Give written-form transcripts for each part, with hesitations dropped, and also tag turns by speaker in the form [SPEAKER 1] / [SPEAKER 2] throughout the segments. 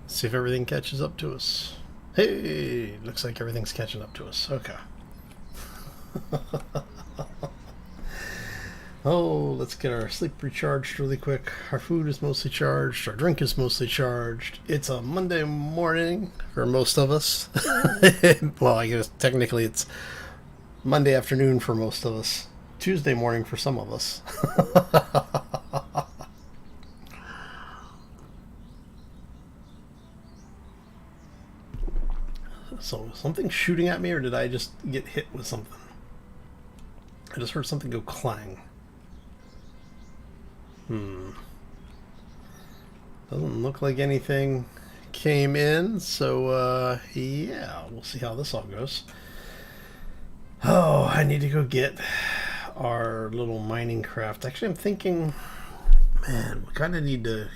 [SPEAKER 1] See if everything catches up to us. Hey, looks like everything's catching up to us. Okay. Oh, let's get our sleep recharged really quick. Our food is mostly charged. Our drink is mostly charged. It's a Monday morning for most of us. Well, I guess technically it's Monday afternoon for most of us. Tuesday morning for some of us. So, something shooting at me, or did I just get hit with something? I just heard something go clang. Doesn't look like anything came in, so yeah, we'll see how this all goes. Oh, I need to go get our little mining craft. Actually, I'm thinking, man, we kind of need to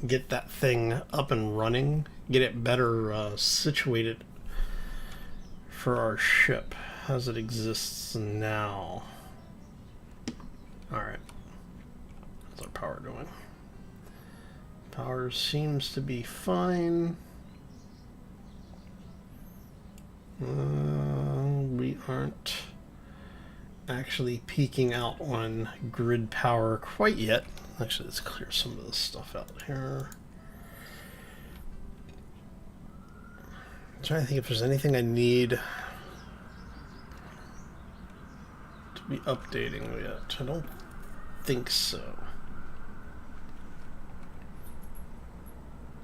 [SPEAKER 1] get that thing up and running, get it better situated for our ship as it exists now. Alright. How's our power doing? Power seems to be fine. We aren't actually peaking out on grid power quite yet. Actually, let's clear some of this stuff out here. I'm trying to think if there's anything I need to be updating yet. I don't think so.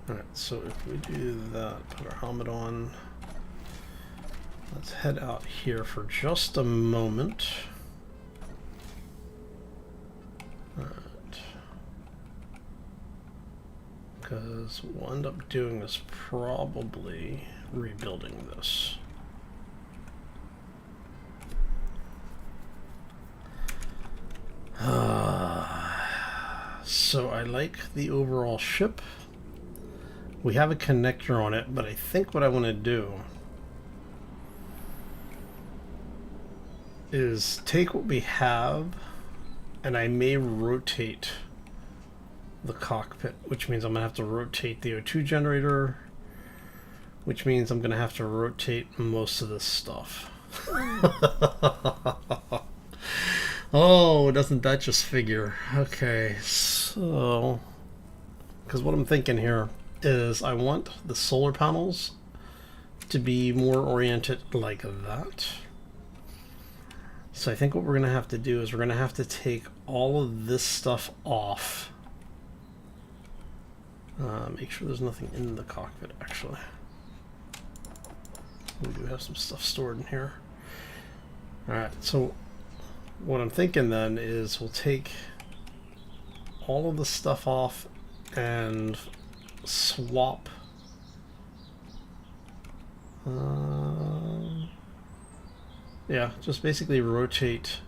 [SPEAKER 1] Alright, so if we do that, put our helmet on. Let's head out here for just a moment. Alright. Because what we'll end up doing is probably rebuilding this. So I like the overall ship. We have a connector on it, but I think what I want to do is take what we have, and I may rotate the cockpit, which means I'm going to have to rotate the O2 generator, which means I'm going to have to rotate most of this stuff. Oh, doesn't that just figure? Okay, so, because what I'm thinking here is I want the solar panels to be more oriented like that. So I think what we're going to have to do is we're going to have to take all of this stuff off. Make sure there's nothing in the cockpit, actually. We do have some stuff stored in here. Alright, so what I'm thinking then is we'll take all of the stuff off and swap yeah, just basically rotate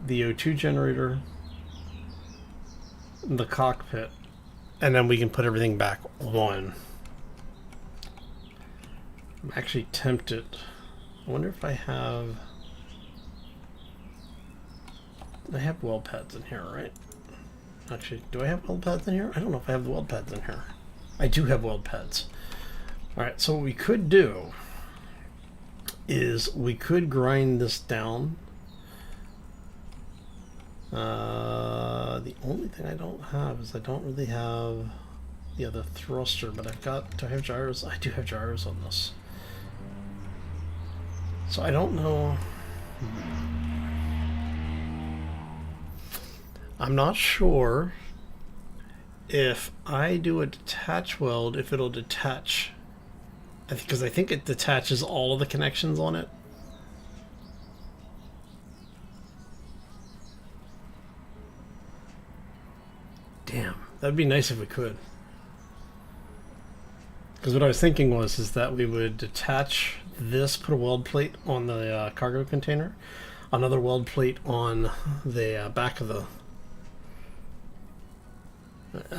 [SPEAKER 1] the O2 generator, the cockpit, and then we can put everything back on. I'm actually tempted. I wonder if I have weld pads in here, right? Actually, do I have weld pads in here? I don't know if I have the weld pads in here. I do have weld pads. Alright, so what we could do is we could grind this down. The only thing I don't have is I don't really have the other thruster, but I've got, do I have gyros? I do have gyros on this. So I don't know. I'm not sure if I do a detach weld, if it'll detach, because I think it detaches all of the connections on it. Damn, that'd be nice if we could. Because what I was thinking is that we would detach this, put a weld plate on the cargo container, another weld plate on the back of the...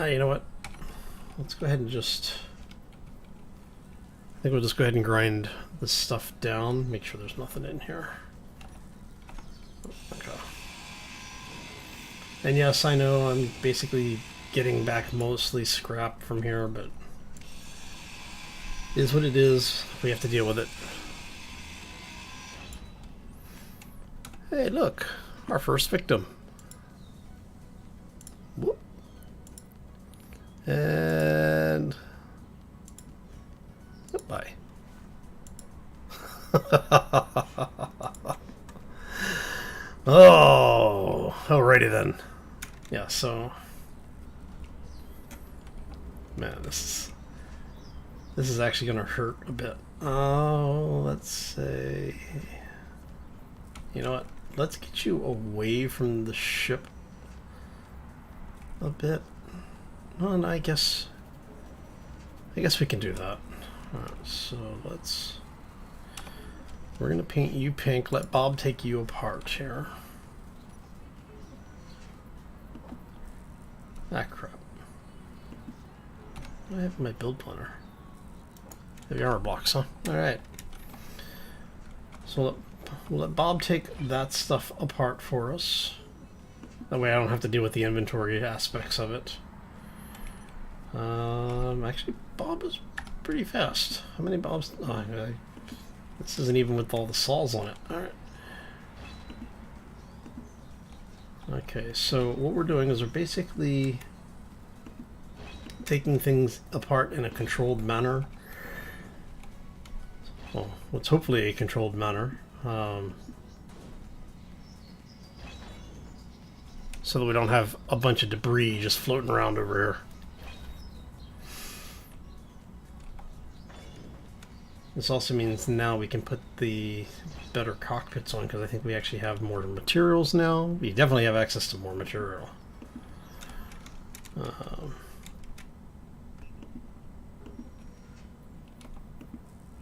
[SPEAKER 1] you know what? Let's go ahead and just... I think we'll just go ahead and grind this stuff down, make sure there's nothing in here. Okay. And yes, I know I'm basically getting back mostly scrap from here, but it is what it is. We have to deal with it. Hey, look, our first victim. Whoop. And goodbye. Oh, alrighty then. Yeah, so man, this is actually gonna hurt a bit. Oh, let's say, you know what? Let's get you away from the ship a bit. Oh, and I guess we can do that. Alright, so we're gonna paint you pink. Let Bob take you apart here. Ah, crap. I have my build planner. The armor blocks, huh? Alright. So we'll let Bob take that stuff apart for us. That way I don't have to deal with the inventory aspects of it. Actually, Bob is pretty fast. How many Bobs? Oh, this isn't even with all the saws on it. Alright. Okay, so what we're doing is we're basically taking things apart in a controlled manner. Well, what's hopefully a controlled manner. So that we don't have a bunch of debris just floating around over here. This also means now we can put the better cockpits on, because I think we actually have more materials now. We definitely have access to more material.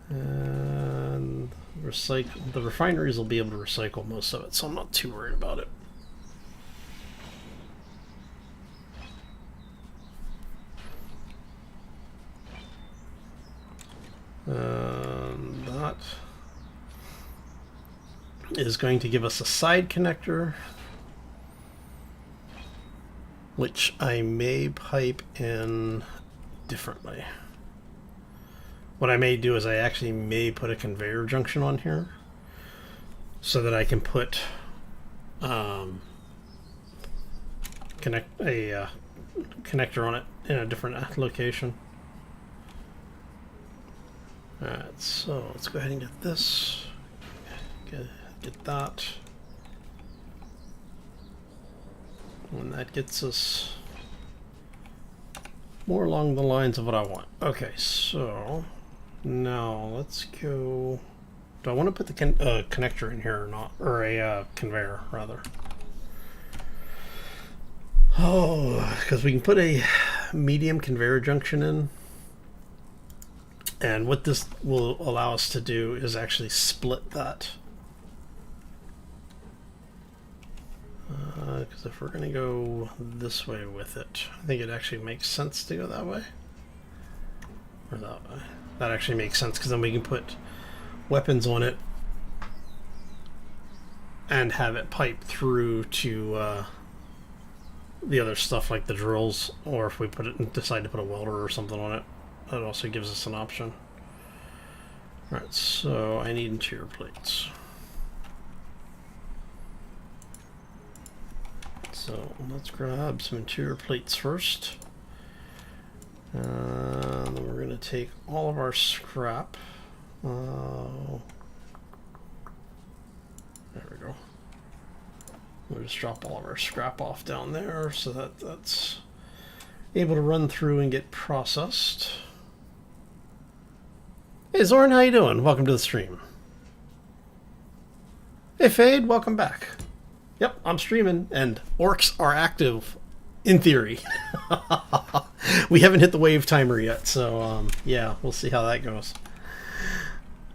[SPEAKER 1] And the refineries will be able to recycle most of it, so I'm not too worried about it. That is going to give us a side connector, which I may pipe in differently. What I may do is I actually may put a conveyor junction on here so that I can put connector on it in a different location. Alright, so let's go ahead and get this. Get that. And that gets us more along the lines of what I want. Okay, so now let's go. Do I want to put the connector in here or not? Or a conveyor, rather. Oh, because we can put a medium conveyor junction in. And what this will allow us to do is actually split that. Because if we're going to go this way with it, I think it actually makes sense to go that way. Or that way. That actually makes sense, because then we can put weapons on it and have it pipe through to the other stuff like the drills, or if we decide to put a welder or something on it. That also gives us an option. Alright, so I need interior plates. So let's grab some interior plates first. And then we're going to take all of our scrap. There we go. We'll just drop all of our scrap off down there so that that's able to run through and get processed. Hey Zoran, how you doing? Welcome to the stream. Hey Fade, welcome back. Yep, I'm streaming, and Orks are active, in theory. We haven't hit the wave timer yet, so yeah, we'll see how that goes.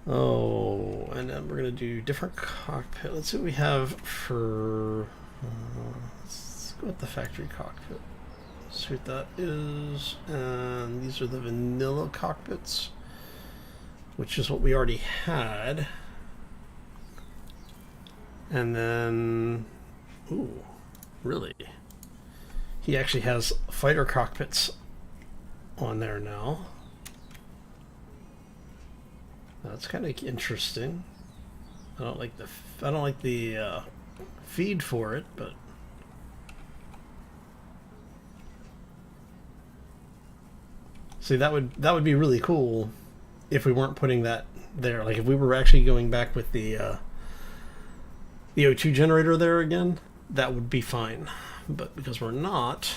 [SPEAKER 1] Oh, and then we're going to do different cockpit. Let's see what we have for... let's go with the factory cockpit. See what that is. And these are the vanilla cockpits, which is what we already had. And then, ooh, really? he actually has fighter cockpits on there now. That's kind of interesting. I don't like the feed for it, but see, that would be really cool if we weren't putting that there. Like if we were actually going back with the O2 generator there again, that would be fine. But because we're not.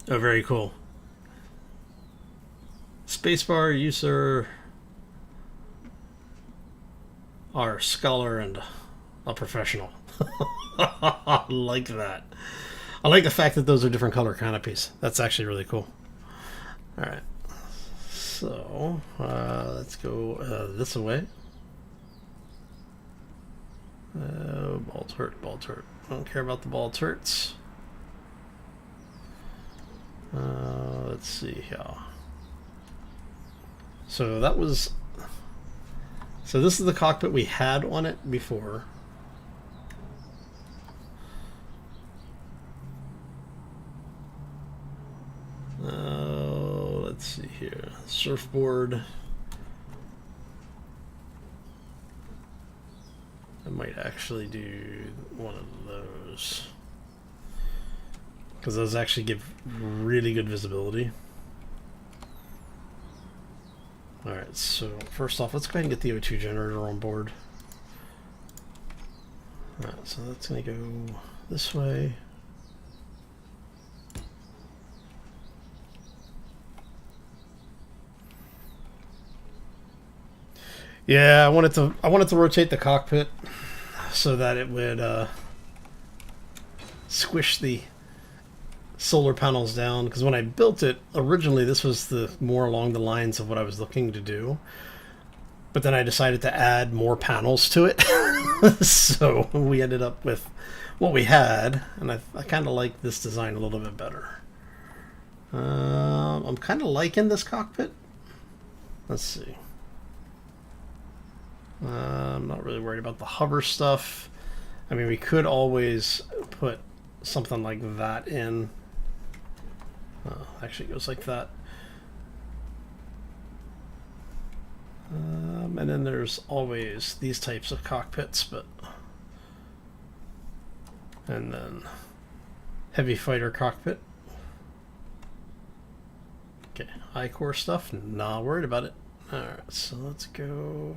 [SPEAKER 1] Oh, very cool. Spacebar, you sir are a scholar and a professional. I like that. I like the fact that those are different color canopies. That's actually really cool. Alright. So, let's go this way. Ball turret, ball turret. I don't care about the ball turrets. Let's see here. So that was... So this is the cockpit we had on it before. Let's see here. Surfboard. I might actually do one of those, because those actually give really good visibility. Alright, so first off, let's go ahead and get the O2 generator on board. Alright, so that's going to go this way. Yeah, I wanted to rotate the cockpit so that it would squish the solar panels down, because when I built it originally, this was the more along the lines of what I was looking to do, but then I decided to add more panels to it. So we ended up with what we had, and I kind of like this design a little bit better. I'm kind of liking this cockpit. Let's see. I'm not really worried about the hover stuff. I mean, we could always put something like that in. Actually, it goes like that. And then there's always these types of cockpits, but... And then heavy fighter cockpit. Okay, high core stuff, not worried about it. Alright, so let's go...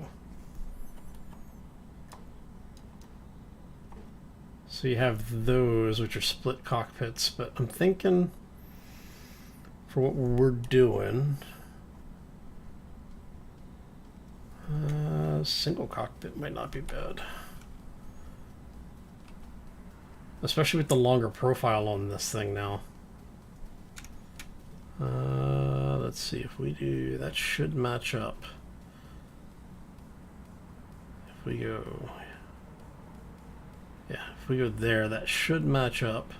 [SPEAKER 1] So you have those, which are split cockpits, but I'm thinking for what we're doing, single cockpit might not be bad. Especially with the longer profile on this thing now. Let's see if we do, that should match up. If we go... Yeah, if we go there, that should match up.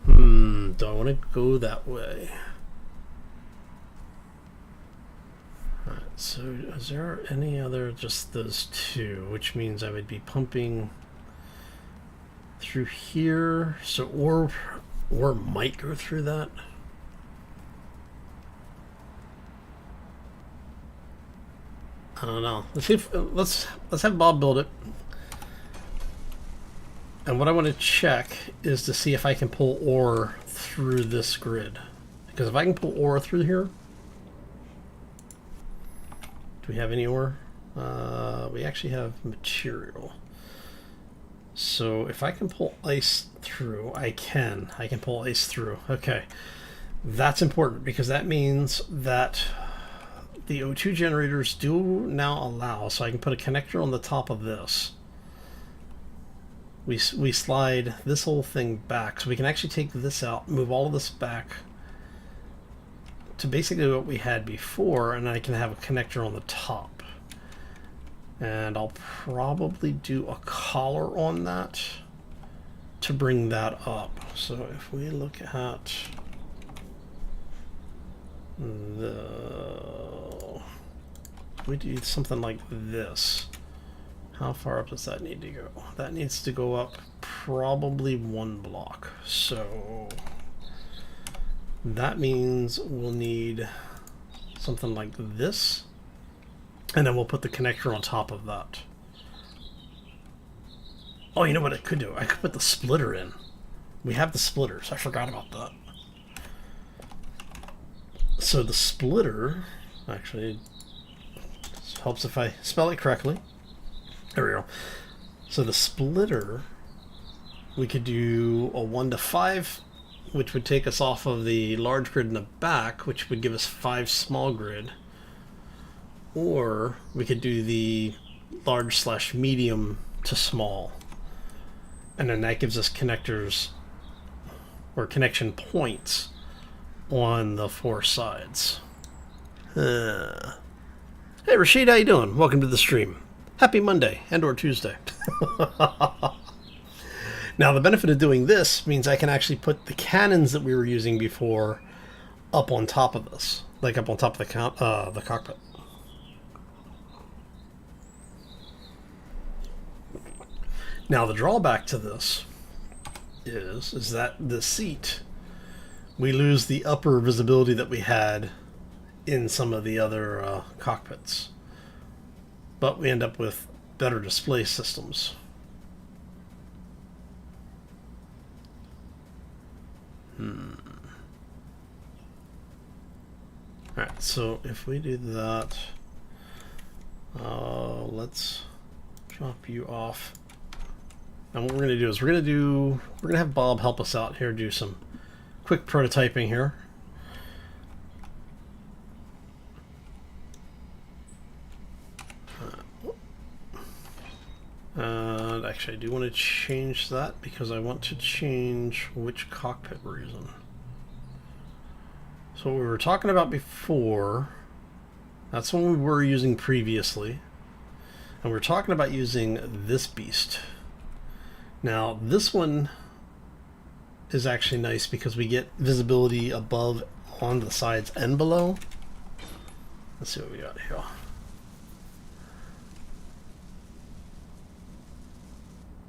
[SPEAKER 1] Do I want to go that way? Alright, so is there any other, just those two, which means I would be pumping through here, so or might go through that. I don't know. Let's see if let's have Bob build it. And what I want to check is to see if I can pull ore through this grid. Because if I can pull ore through here, do we have any ore? We actually have material. So if I can pull ice through, I can pull ice through. Okay, that's important because that means that the O2 generators do now allow, so I can put a connector on the top of this. We slide this whole thing back, so we can actually take this out, move all of this back to basically what we had before, and I can have a connector on the top. And I'll probably do a collar on that to bring that up. So if we look at we do something like this. How far up does that need to go? That needs to go up probably 1 block. So that means we'll need something like this. And then we'll put the connector on top of that. Oh, you know what I could do? I could put the splitter in. We have the splitters. I forgot about that. So the splitter, actually, helps if I spell it correctly. There we go. So the splitter, we could do a 1 to 5, which would take us off of the large grid in the back, which would give us 5 small grid. Or we could do the large / medium to small. And then that gives us connectors or connection points on the 4 sides. Hey Rashid, how you doing? Welcome to the stream. Happy Monday and or Tuesday. Now the benefit of doing this means I can actually put the cannons that we were using before up on top of this, like up on top of the cockpit. Now the drawback to this is that the seat, we lose the upper visibility that we had in some of the other cockpits, but we end up with better display systems. Alright, so if we do that, let's drop you off. And what we're going to do is we're going to have Bob help us out here, do some quick prototyping here. Actually, I do want to change that because I want to change which cockpit we're using. So what we were talking about before, that's what we were using previously. And we're talking about using this beast. Now, this one is actually nice because we get visibility above, on the sides, and below. Let's see what we got here.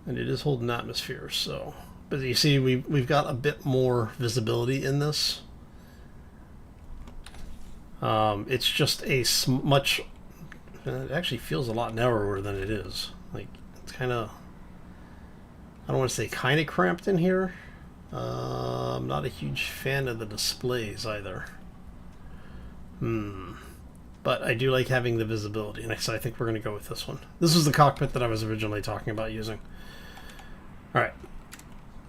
[SPEAKER 1] And it is holding atmosphere, so... But you see, we've got a bit more visibility in this. It's just a much... It actually feels a lot narrower than it is. Like, it's kind of... I don't want to say kind of cramped in here. I'm not a huge fan of the displays either. But I do like having the visibility, and so I think we're going to go with this one. This was the cockpit that I was originally talking about using. Alright,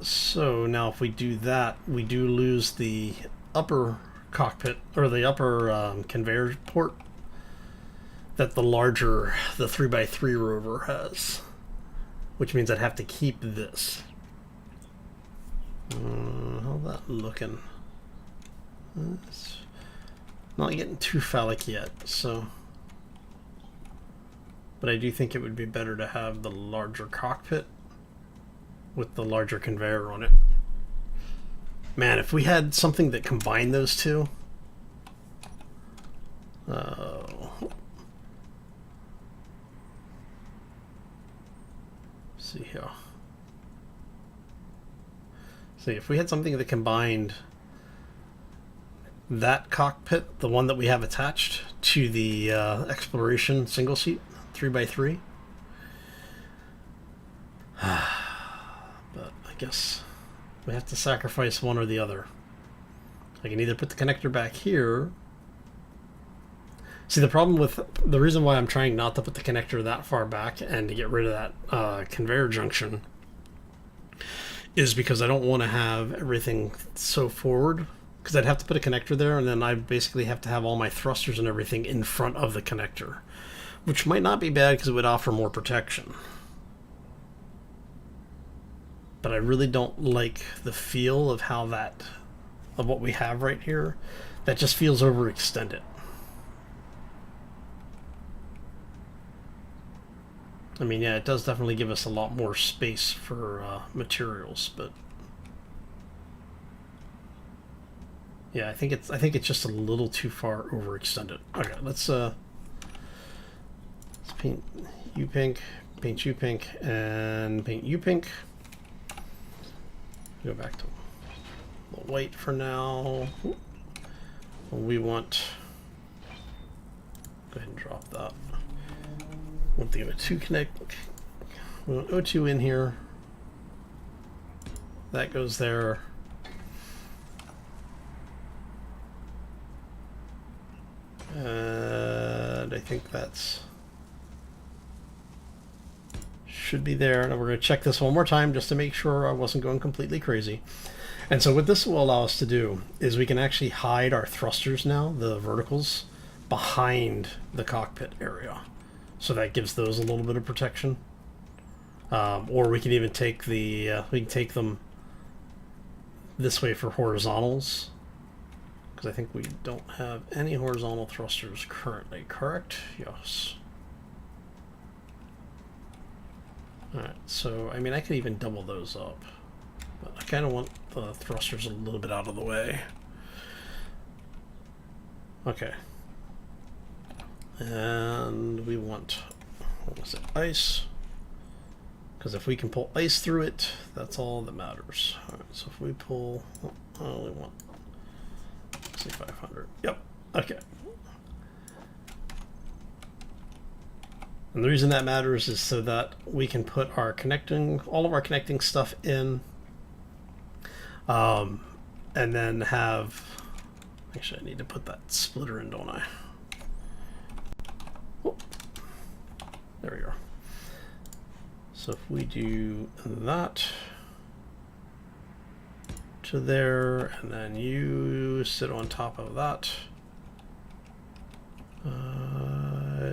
[SPEAKER 1] so now if we do that, we do lose the upper cockpit, or the upper conveyor port that the larger, the 3x3 rover has. Which means I'd have to keep this. How's that looking? It's not getting too phallic yet, so... But I do think it would be better to have the larger cockpit with the larger conveyor on it. Man, if we had something that combined those two... see here. See, if we had something that combined that cockpit, the one that we have attached, to the exploration single seat 3x3. But I guess we have to sacrifice one or the other. I can either put the connector back here. See, the problem with the reason why I'm trying not to put the connector that far back and to get rid of that conveyor junction is because I don't want to have everything so forward, because I'd have to put a connector there, and then I basically have to have all my thrusters and everything in front of the connector, which might not be bad because it would offer more protection. But I really don't like the feel of how that, of what we have right here. That just feels overextended. I mean, yeah, it does definitely give us a lot more space for materials, but yeah, I think it's just a little too far overextended. Okay, let's paint you pink, paint you pink, and paint you pink. Go back to white for now. We want, go ahead and drop that. Want the O2 connect. We want O2 in here. That goes there. And I think that's should be there. And we're going to check this one more time just to make sure I wasn't going completely crazy. And so what this will allow us to do is we can actually hide our thrusters now, the verticals, behind the cockpit area. So that gives those a little bit of protection. Or we can even take the we can take them this way for horizontals, because I think we don't have any horizontal thrusters currently. Correct? Yes. All right. So I mean, I could even double those up, but I kind of want the thrusters a little bit out of the way. Okay. And we want, what was it, ice? Because if we can pull ice through it, that's all that matters. All right, so if we pull, I only want, say 500. Yep. Okay. And the reason that matters is so that we can put our connecting, all of our connecting stuff in, and then have. Actually, I need to put that splitter in, don't I? Oh, there we go. So if we do that to there, and then you sit on top of that.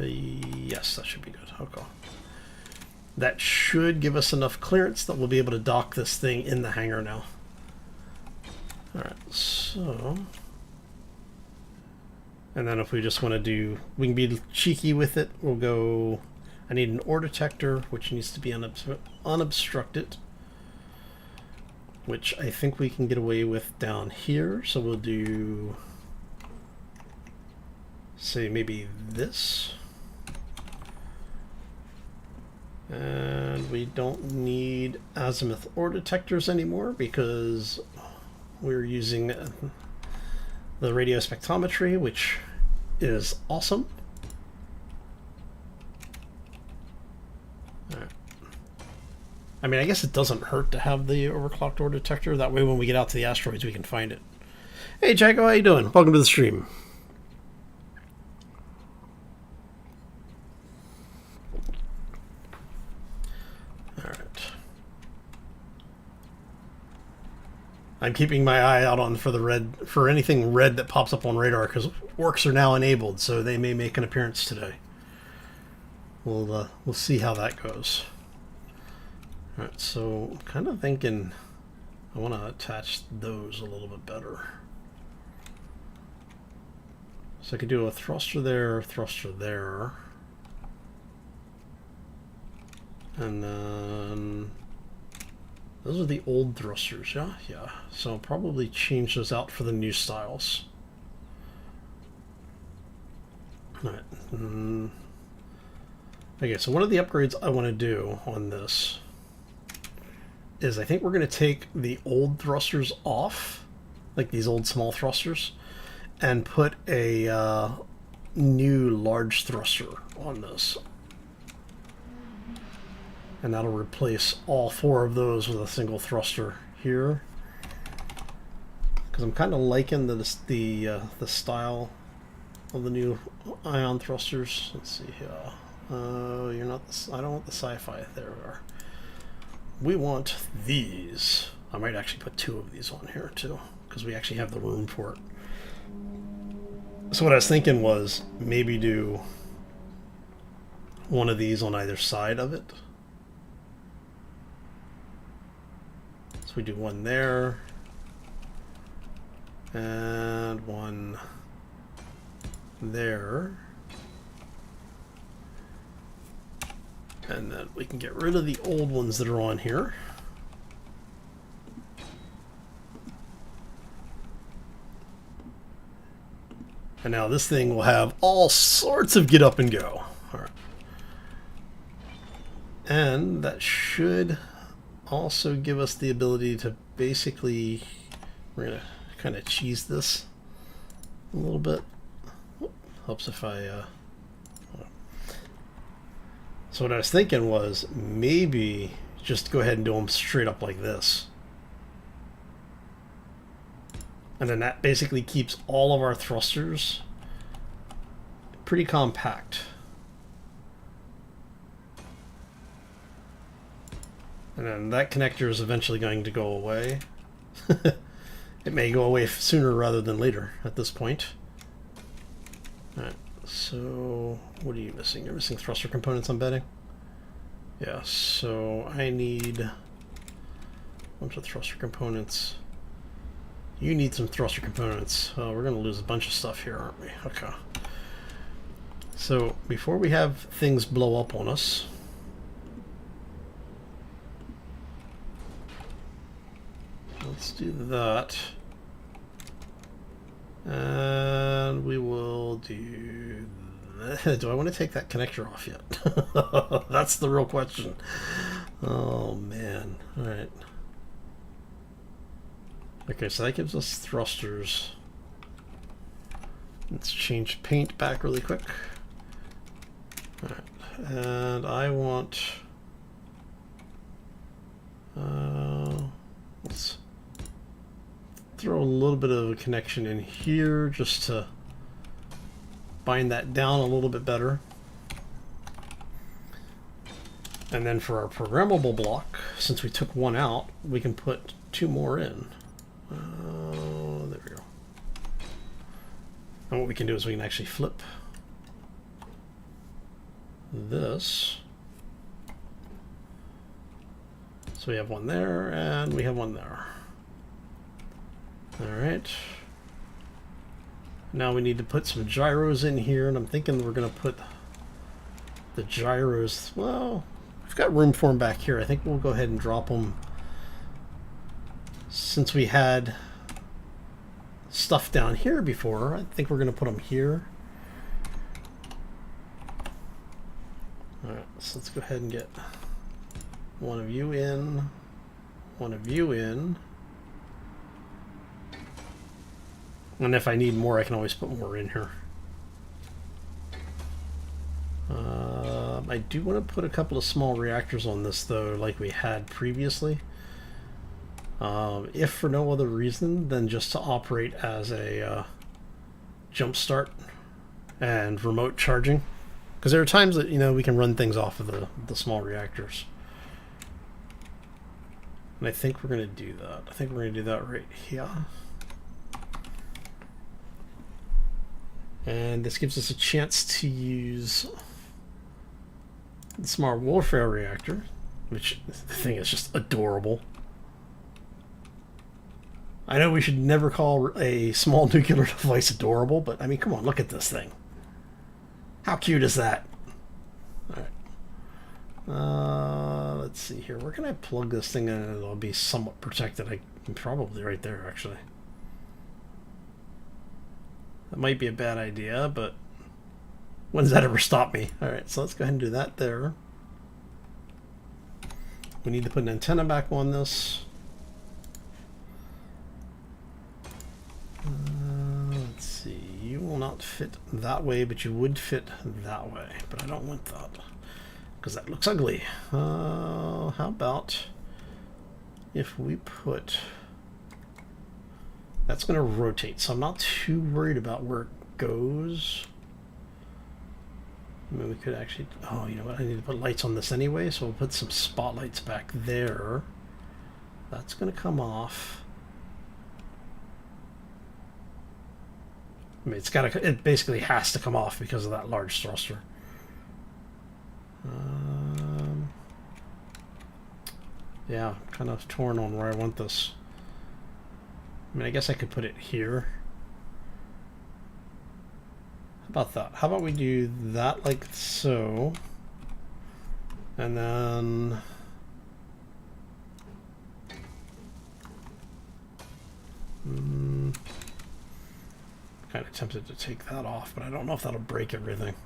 [SPEAKER 1] Yes, that should be good. Okay. That should give us enough clearance that we'll be able to dock this thing in the hangar now. All right, so. And then if we just want to do, we can be cheeky with it. We'll go, I need an ore detector, which needs to be unobstructed, which I think we can get away with down here. So we'll do, say maybe this. And we don't need azimuth ore detectors anymore because we're using the radio spectrometry, which is awesome. All right. I mean, I guess it doesn't hurt to have the overclocked ore detector. That way when we get out to the asteroids, we can find it. Hey, Jaco, how you doing? Welcome to the stream. I'm keeping my eye out on for anything red that pops up on radar, because Orks are now enabled, so they may make an appearance today. We'll see how that goes. All right, so I'm kind of thinking I want to attach those a little bit better. So I could do a thruster there, and then. Those are the old thrusters, yeah? Yeah. So I'll probably change those out for the new styles. Alright. Okay, so one of the upgrades I want to do on this is I think we're going to take the old thrusters off, like these old small thrusters, and put a new large thruster on this. And that'll replace all 4 of those with a single thruster here. Because I'm kind of liking the style of the new ion thrusters. Let's see here. You're not. I don't want the sci-fi. There we are. We want these. I might actually put 2 of these on here too, because we actually have the room for it. So what I was thinking was maybe do one of these on either side of it. So we do one there, and one there, and then we can get rid of the old ones that are on here. And now this thing will have all sorts of get up and go. All right. And that should also give us the ability to basically, we're going to kind of cheese this a little bit. Helps if I, so what I was thinking was maybe just go ahead and do them straight up like this. And then that basically keeps all of our thrusters pretty compact. And then that connector is eventually going to go away. It may go away sooner rather than later at this point. Alright, so what are you missing? You're missing thruster components, I'm betting? Yeah, so I need a bunch of thruster components. You need some thruster components. We're going to lose a bunch of stuff here, aren't we? Okay. So before we have things blow up on us, let's do that. And we will do that. Do I want to take that connector off yet? That's the real question. Oh man. Alright. Okay, so that gives us thrusters. Let's change paint back really quick. Alright. And I want let's throw a little bit of a connection in here just to bind that down a little bit better. And then for our programmable block, since we took one out, we can put two more in. There we go. And what we can do is we can actually flip this. So we have one there and we have one there. Alright. Now we need to put some gyros in here, and I'm thinking we're going to put the gyros, well, we've got room for them back here. I think we'll go ahead and drop them. Since we had stuff down here before, I think we're going to put them here. Alright, so let's go ahead and get one of you in, one of you in. And if I need more, I can always put more in here. I do want to put a couple of small reactors on this, though, like we had previously. If for no other reason than just to operate as a jump start and remote charging. Because there are times that, you know, we can run things off of the small reactors. And I think we're going to do that. I think we're going to do that right here. And this gives us a chance to use the Smart Warfare Reactor, which the thing is just adorable. I know we should never call a small nuclear device adorable, but I mean, come on, look at this thing. How cute is that? Alright. Let's see here. Where can I plug this thing in and it'll be somewhat protected? Probably right there, actually. That might be a bad idea, but when does that ever stop me? Alright, so let's go ahead and do that there. We need to put an antenna back on this. Let's see. You will not fit that way, but you would fit that way. But I don't want that, because that looks ugly. How about if we put... That's going to rotate, so I'm not too worried about where it goes. I mean, we could actually... Oh, you know what? I need to put lights on this anyway, so we'll put some spotlights back there. That's going to come off. I mean, it's got to... It basically has to come off because of that large thruster. Yeah, kind of torn on where I want this. I mean, I guess I could put it here. How about that? How about we do that like so? And then... kind of tempted to take that off, but I don't know if that'll break everything.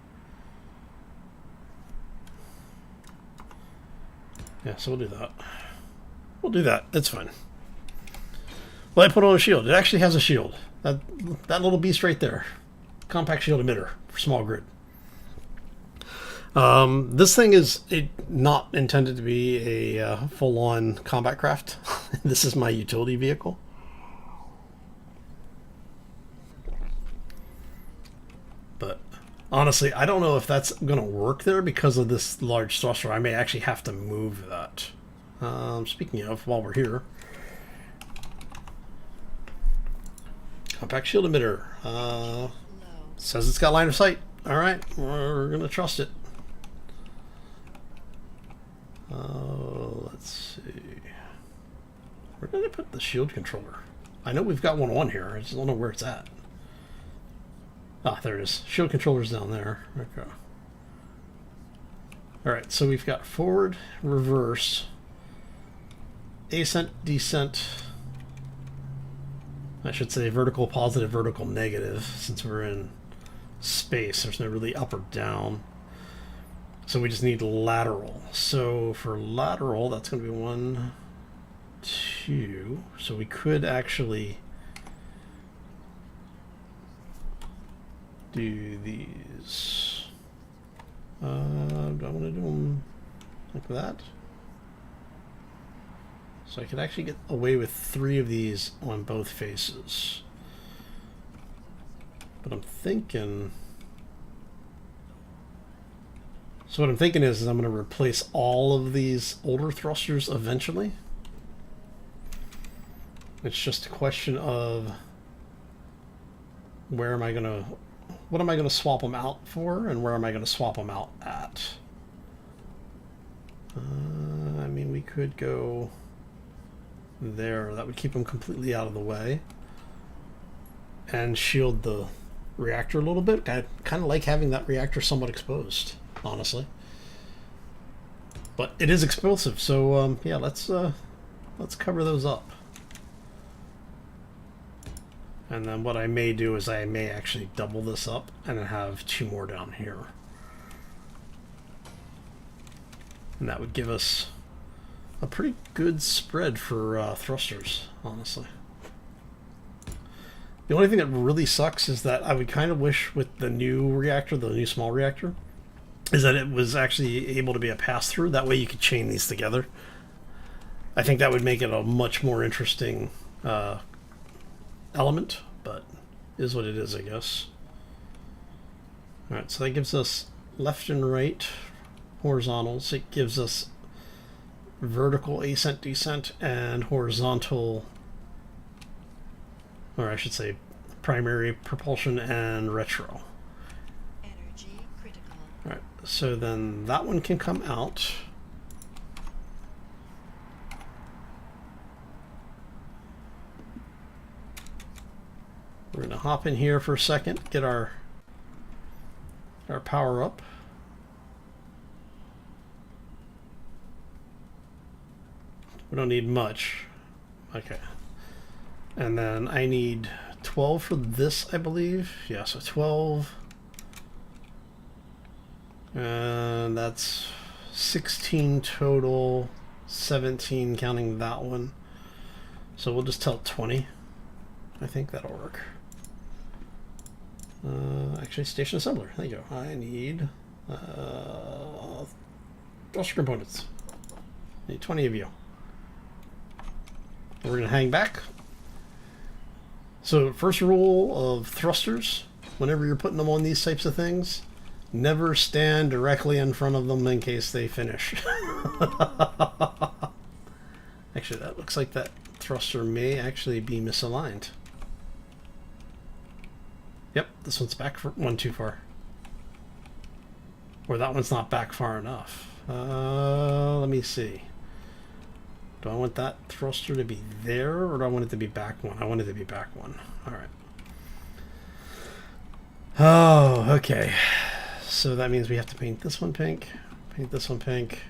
[SPEAKER 1] Yeah, so we'll do that. We'll do that. It's fine. Well, I put on a shield. It actually has a shield. That little beast right there. Compact shield emitter for small grid. This thing is not intended to be a full-on combat craft. This is my utility vehicle. But honestly, I don't know if that's going to work there because of this large thruster. I may actually have to move that. Speaking of, while we're here, compact shield emitter says it's got line of sight. All right, we're going to trust it. Let's see. Where did I put the shield controller? I know we've got one on here. I just don't know where it's at. Ah, there it is. Shield controller's down there. Okay. Alright, so we've got forward, reverse, ascent, descent. I should say vertical positive, vertical negative, since we're in space. There's no really up or down. So we just need lateral. So for lateral, that's going to be 1, 2. So we could actually do these. Do I want to do them like that? So I could actually get away with 3 of these on both faces. But I'm thinking... So what I'm thinking is I'm going to replace all of these older thrusters eventually. It's just a question of what am I going to swap them out for, and where am I going to swap them out at? I mean, we could go there. That would keep them completely out of the way and shield the reactor a little bit. I kind of like having that reactor somewhat exposed, honestly. But it is explosive, so yeah, let's cover those up. And then what I may do is I may actually double this up and then have 2 more down here. And that would give us a pretty good spread for thrusters, honestly. The only thing that really sucks is that I would kind of wish with the new reactor, the new small reactor, is that it was actually able to be a pass-through. That way you could chain these together. I think that would make it a much more interesting element, but is what it is, I guess. Alright, so that gives us left and right horizontals. It gives us vertical ascent, descent, and horizontal, or I should say primary propulsion and retro. Alright, so then that one can come out. We're going to hop in here for a second, get our power up. We don't need much. Okay. And then I need 12 for this, I believe. Yeah, so 12. And that's 16 total, 17 counting that one. So we'll just tell 20. I think that'll work. Actually, station assembler. There you go. I need thruster components. I need 20 of you. We're going to hang back. So first rule of thrusters, whenever you're putting them on these types of things, never stand directly in front of them in case they finish. Actually, that looks like that thruster may actually be misaligned. Yep, this one's back for one too far. Or that one's not back far enough. Let me see. Do I want that thruster to be there, or do I want it to be back one? I want it to be back one. Alright. Oh, okay. So that means we have to paint this one pink, paint this one pink.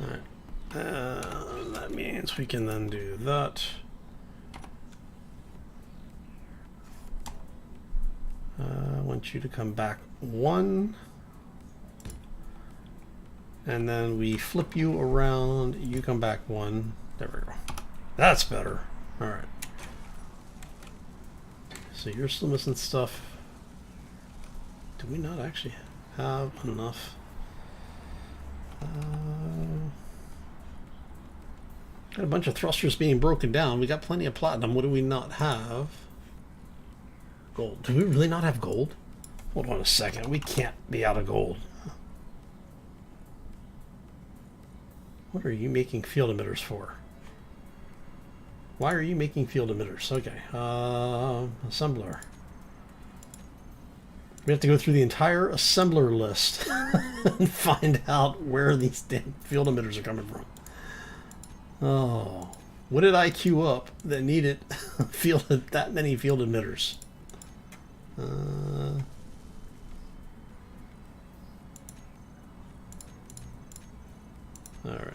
[SPEAKER 1] Alright. That means we can then do that. 1, want you to come back 1. And then we flip you around, you come back 1. There we go. That's better. Alright. So you're still missing stuff. Do we not actually have enough? Got a bunch of thrusters being broken down. We got plenty of platinum. What do we not have? Gold. Do we really not have gold? Hold on a second. We can't be out of gold. What are you making field emitters for? Why are you making field emitters? Okay. Assembler. We have to go through the entire assembler list and find out where these damn field emitters are coming from. Oh, what did I queue up that needed that many field emitters? All right.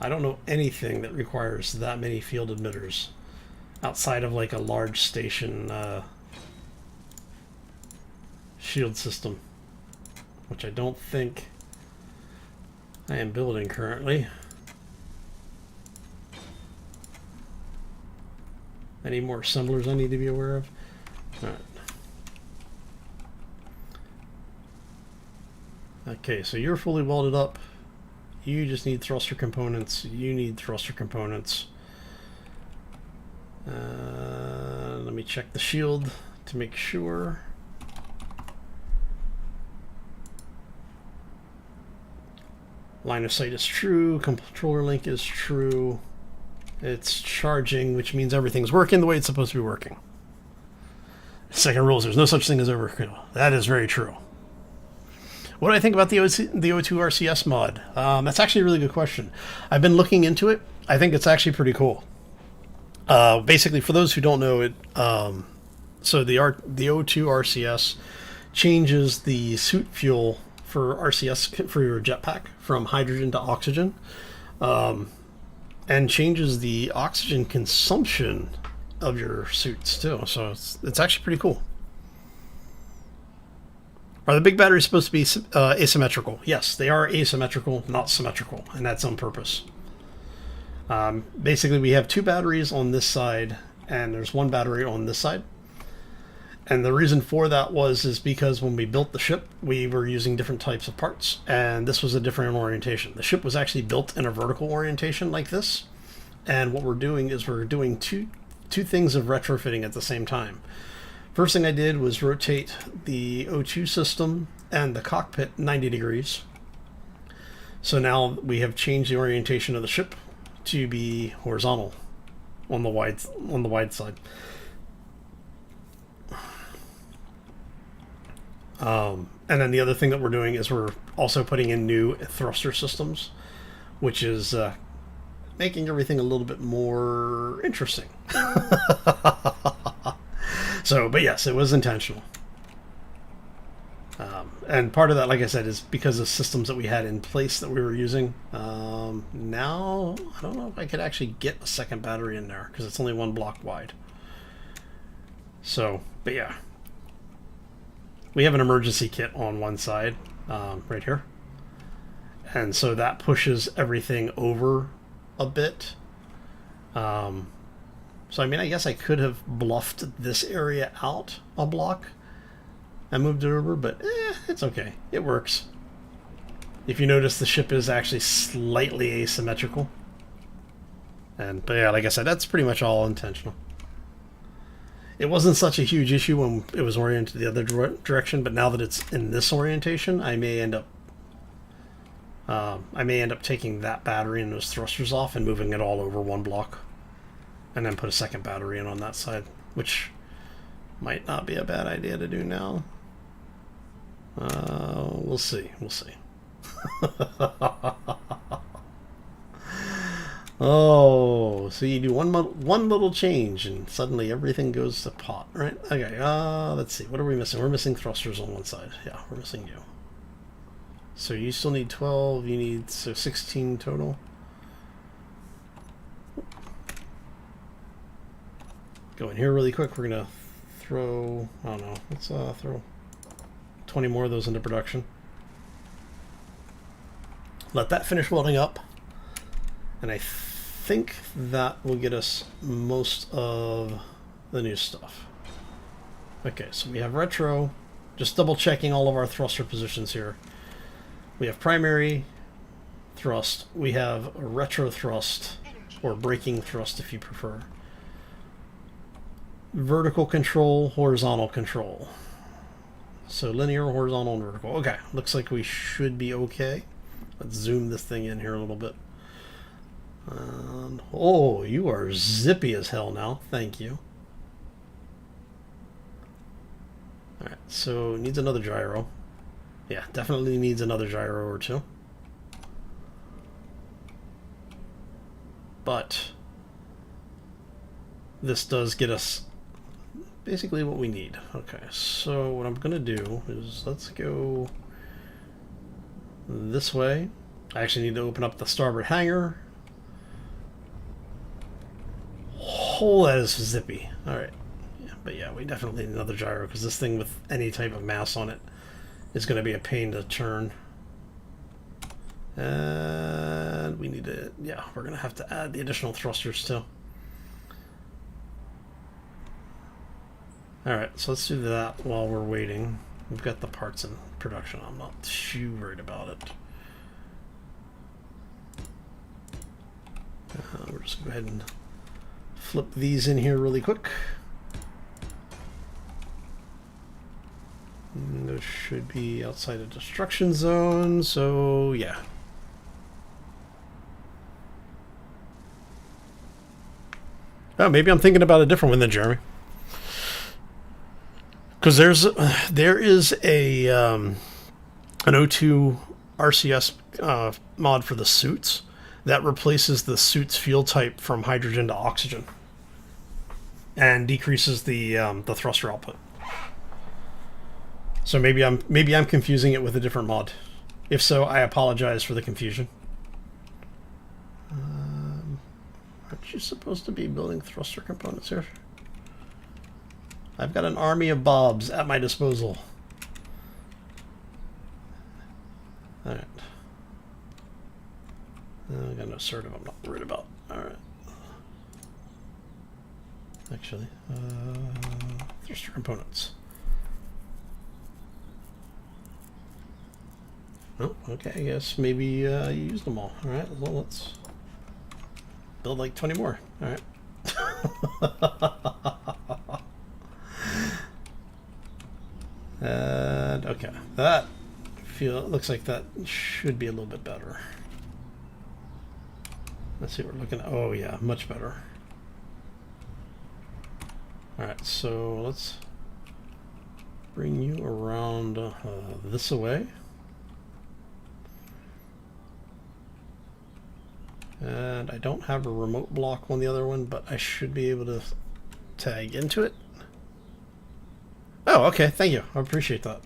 [SPEAKER 1] I don't know anything that requires that many field emitters outside of like a large station shield system, which I don't think I am building currently. Any more assemblers I need to be aware of? All right. Okay, so you're fully welded up. You just need thruster components. You need thruster components. Let me check the shield to make sure. Line of sight is true. Controller link is true. It's charging, which means everything's working the way it's supposed to be working. Second rule is there's no such thing as overkill. That is very true. What do I think about the O2 RCS mod? That's actually a really good question. I've been looking into it. I think it's actually pretty cool. Basically, for those who don't know it, so the O2 RCS changes the suit fuel for RCS for your jetpack from hydrogen to oxygen, and changes the oxygen consumption of your suits too. So it's actually pretty cool. Are the big batteries supposed to be asymmetrical? Yes, they are asymmetrical, not symmetrical, and that's on purpose. Basically, we have 2 batteries on this side, and there's 1 battery on this side. And the reason for that is because when we built the ship, we were using different types of parts, and this was a different orientation. The ship was actually built in a vertical orientation like this, and what we're doing is we're doing two things of retrofitting at the same time. First thing I did was rotate the O2 system and the cockpit 90 degrees. So now we have changed the orientation of the ship to be horizontal on the wide side. And then the other thing that we're doing is we're also putting in new thruster systems, which is making everything a little bit more interesting. So, but yes, it was intentional. And part of that, like I said, is because of systems that we had in place that we were using. Now, I don't know if I could actually get a second battery in there because it's only 1 block wide. So, but yeah. We have an emergency kit on one side, right here. And so that pushes everything over a bit. So, I mean, I guess I could have bluffed this area out a block and moved it over, but it's okay. It works. If you notice, the ship is actually slightly asymmetrical. But yeah, like I said, that's pretty much all intentional. It wasn't such a huge issue when it was oriented the other direction, but now that it's in this orientation, I may end up taking that battery and those thrusters off and moving it all over 1 block. And then put a second battery in on that side, which might not be a bad idea to do now. We'll see. We'll see. Oh, so you do one little change and suddenly everything goes to pot, right? Okay, let's see. What are we missing? We're missing thrusters on one side. Yeah, we're missing you. So you still need 12. You need 16 total. Go in here really quick. We're gonna throw, I don't know, let's throw 20 more of those into production. Let that finish welding up, and I think that will get us most of the new stuff. Okay, so we have retro, just double checking all of our thruster positions here. We have primary thrust, we have retro thrust, or braking thrust if you prefer. Vertical control, horizontal control. So linear, horizontal, and vertical. Okay, looks like we should be okay. Let's zoom this thing in here a little bit. And, oh, you are zippy as hell now. Thank you. Alright, so needs another gyro. Yeah, definitely needs another gyro or two. But this does get us basically what we need. Okay, so what I'm gonna do is let's go this way. I actually need to open up the starboard hangar. Oh, that is zippy. Alright. Yeah, but yeah, we definitely need another gyro because this thing with any type of mass on it is going to be a pain to turn. And we need to, yeah, we're going to have to add the additional thrusters too. Alright, so let's do that while we're waiting. We've got the parts in production. I'm not too worried about it. We're just going to go ahead and flip these in here really quick. And those should be outside of destruction zone, so yeah. Oh, maybe I'm thinking about a different one than Jeremy. Because there is a an O2 RCS mod for the suits that replaces the suit's fuel type from hydrogen to oxygen and decreases the thruster output. So maybe I'm confusing it with a different mod. If so, I apologize for the confusion. Aren't you supposed to be building thruster components here? I've got an army of Bobs at my disposal. Alright. I got an assertive I'm not worried about. Alright. Actually, thruster components. Oh, okay, I guess maybe you used them all. Alright, well, let's build like 20 more. Alright. And, okay, that looks like that should be a little bit better. Let's see what we're looking at. Oh, yeah, much better. Alright, so let's bring you around this way. And I don't have a remote block on the other one, but I should be able to tag into it. Oh, okay, thank you. I appreciate that.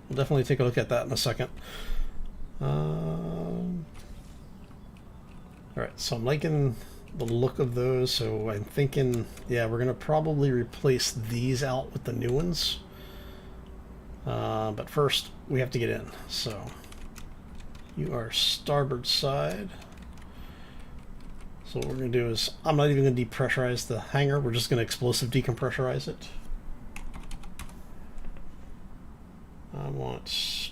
[SPEAKER 1] We'll definitely take a look at that in a second. Alright, so I'm liking the look of those, so I'm thinking, yeah, we're going to probably replace these out with the new ones. But first, we have to get in, so you are starboard side. So what we're going to do is, I'm not even going to depressurize the hangar, we're just going to explosive decompressurize it. I want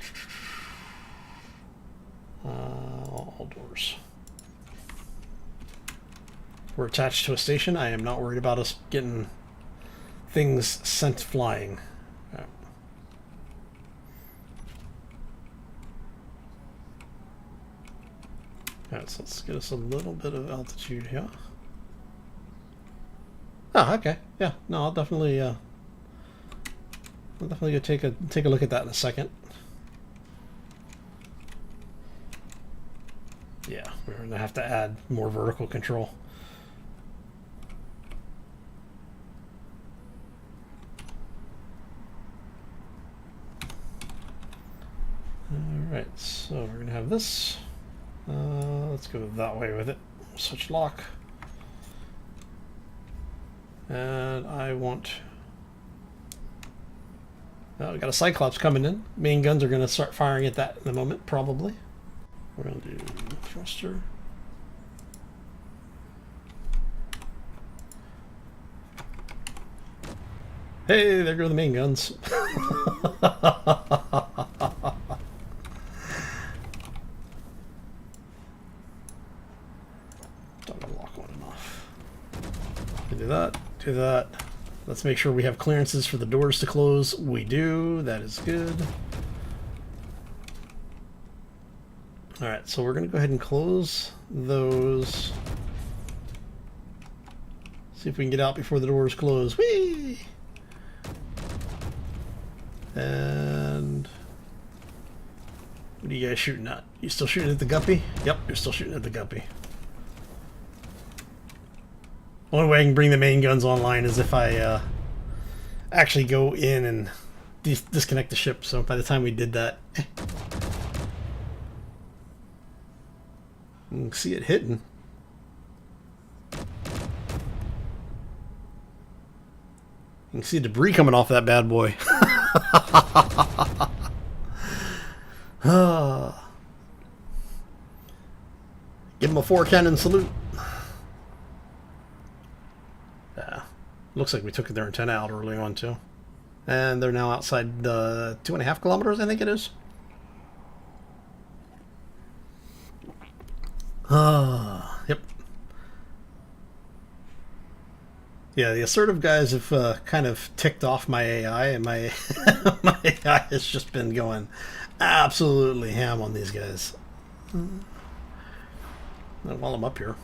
[SPEAKER 1] all doors. We're attached to a station. I am not worried about us getting things sent flying. Right. Alright, so let's get us a little bit of altitude here. Oh, okay. Yeah, no, I'll definitely go take a look at that in a second. Yeah, we're gonna have to add more vertical control. Alright, so we're gonna have this. Let's go that way with it. Switch lock. And I want... Oh, we got a Cyclops coming in. Main guns are going to start firing at that in a moment, probably. We're going to do thruster. Hey, there go the main guns. Don't lock on and off. Do that, do that. Let's make sure we have clearances for the doors to close. We do, that is good. Alright, so we're going to go ahead and close those. See if we can get out before the doors close. Whee! And what are you guys shooting at? You still shooting at the guppy? Yep, you're still shooting at the guppy. Only way I can bring the main guns online is if I actually go in and disconnect the ship. So by the time we did that, you can see it hitting. You can see debris coming off that bad boy. Give him a 4-cannon salute. Yeah, looks like we took their antenna out early on too, and they're now outside the 2.5 kilometers, I think it is. Yep. Yeah, the assertive guys have kind of ticked off my AI, and my my AI has just been going absolutely ham on these guys. And while I'm up here,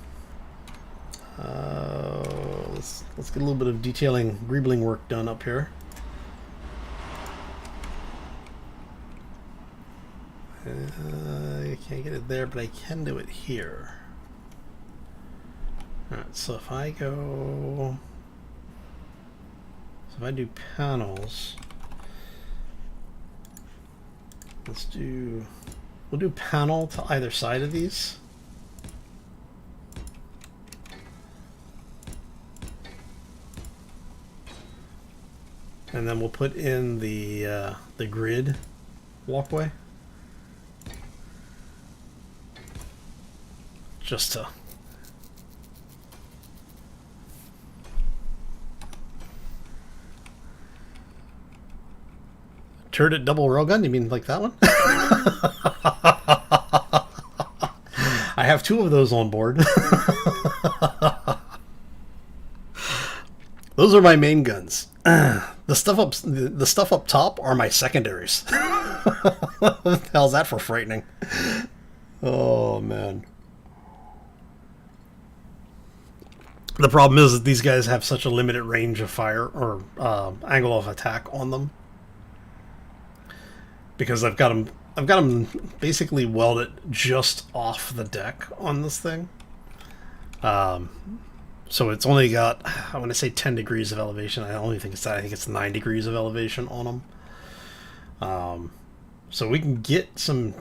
[SPEAKER 1] let's get a little bit of detailing, greebling work done up here. I can't get it there, but I can do it here. Alright, so if I go... So if I do panels... Let's do... We'll do panel to either side of these. And then we'll put in the grid walkway. Just to turret double railgun, you mean like that one? I have 2 of those on board. Those are my main guns. The stuff up top are my secondaries. What the hell's that for frightening? Oh man. The problem is that these guys have such a limited range of fire or angle of attack on them, because I've got them basically welded just off the deck on this thing. So it's only got, I want to say 10 degrees of elevation. I only think it's that. I think it's 9 degrees of elevation on them. So we can get some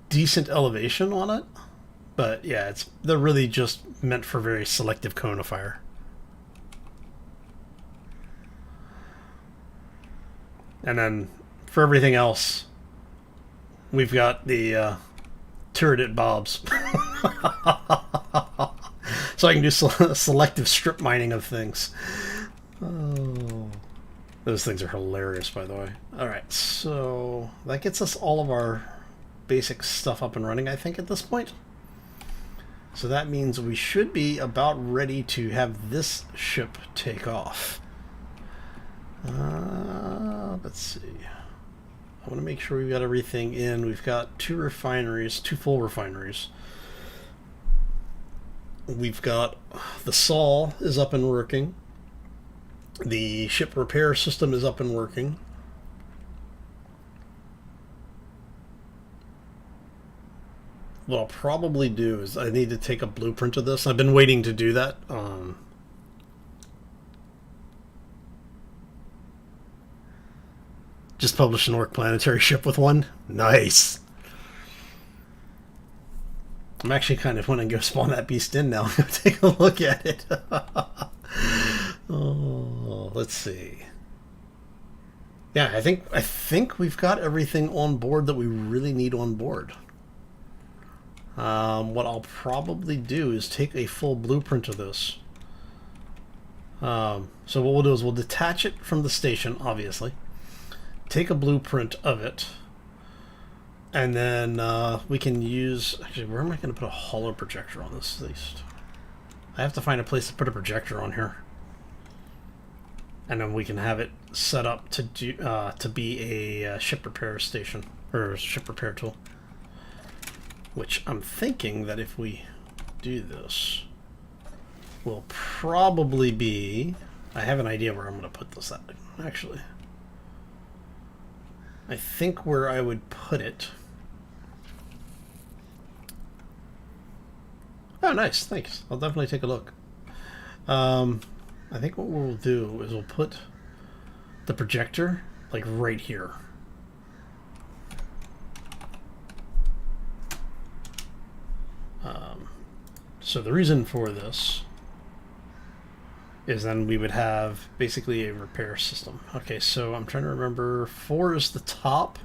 [SPEAKER 1] decent elevation on it. But yeah, they're really just meant for very selective cone of fire. And then for everything else, we've got the turreted bobs. So I can do selective strip mining of things. Oh, those things are hilarious, by the way. Alright, so that gets us all of our basic stuff up and running, I think, at this point. So that means we should be about ready to have this ship take off. Let's see. I want to make sure we've got everything in. We've got 2 refineries, 2 full refineries. We've got the SAW is up and working. The ship repair system is up and working. What I'll probably do is I need to take a blueprint of this. I've been waiting to do that. Just published an Ork planetary ship with one. Nice. I'm actually kind of want to go spawn that beast in now. Take a look at it. Oh, let's see. Yeah, I think we've got everything on board that we really need on board. What I'll probably do is take a full blueprint of this. So what we'll do is we'll detach it from the station, obviously. Take a blueprint of it. And then we can use... Actually, where am I going to put a hollow projector on this at least? I have to find a place to put a projector on here. And then we can have it set up to do to be a ship repair station, or ship repair tool. Which I'm thinking that if we do this, will probably be... I have an idea where I'm going to put this at, actually. I think where I would put it... Oh, nice, thanks. I'll definitely take a look. I think what we'll do is we'll put the projector, like, right here. So the reason for this is then we would have basically a repair system. Okay, so I'm trying to remember. 4 is the top,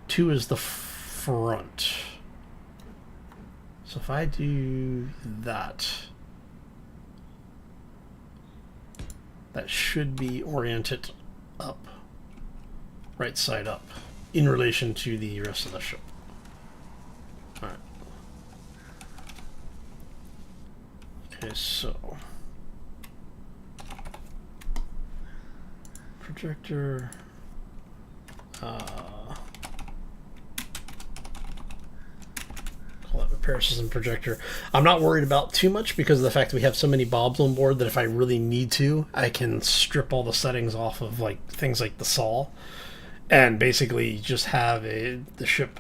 [SPEAKER 1] 2 is the front. So if I do that, that should be oriented up, right side up, in relation to the rest of the ship. All right. Okay, so projector, call that repair system projector. I'm not worried about too much because of the fact that we have so many bobs on board that if I really need to, I can strip all the settings off of like things like the saw and basically just have the ship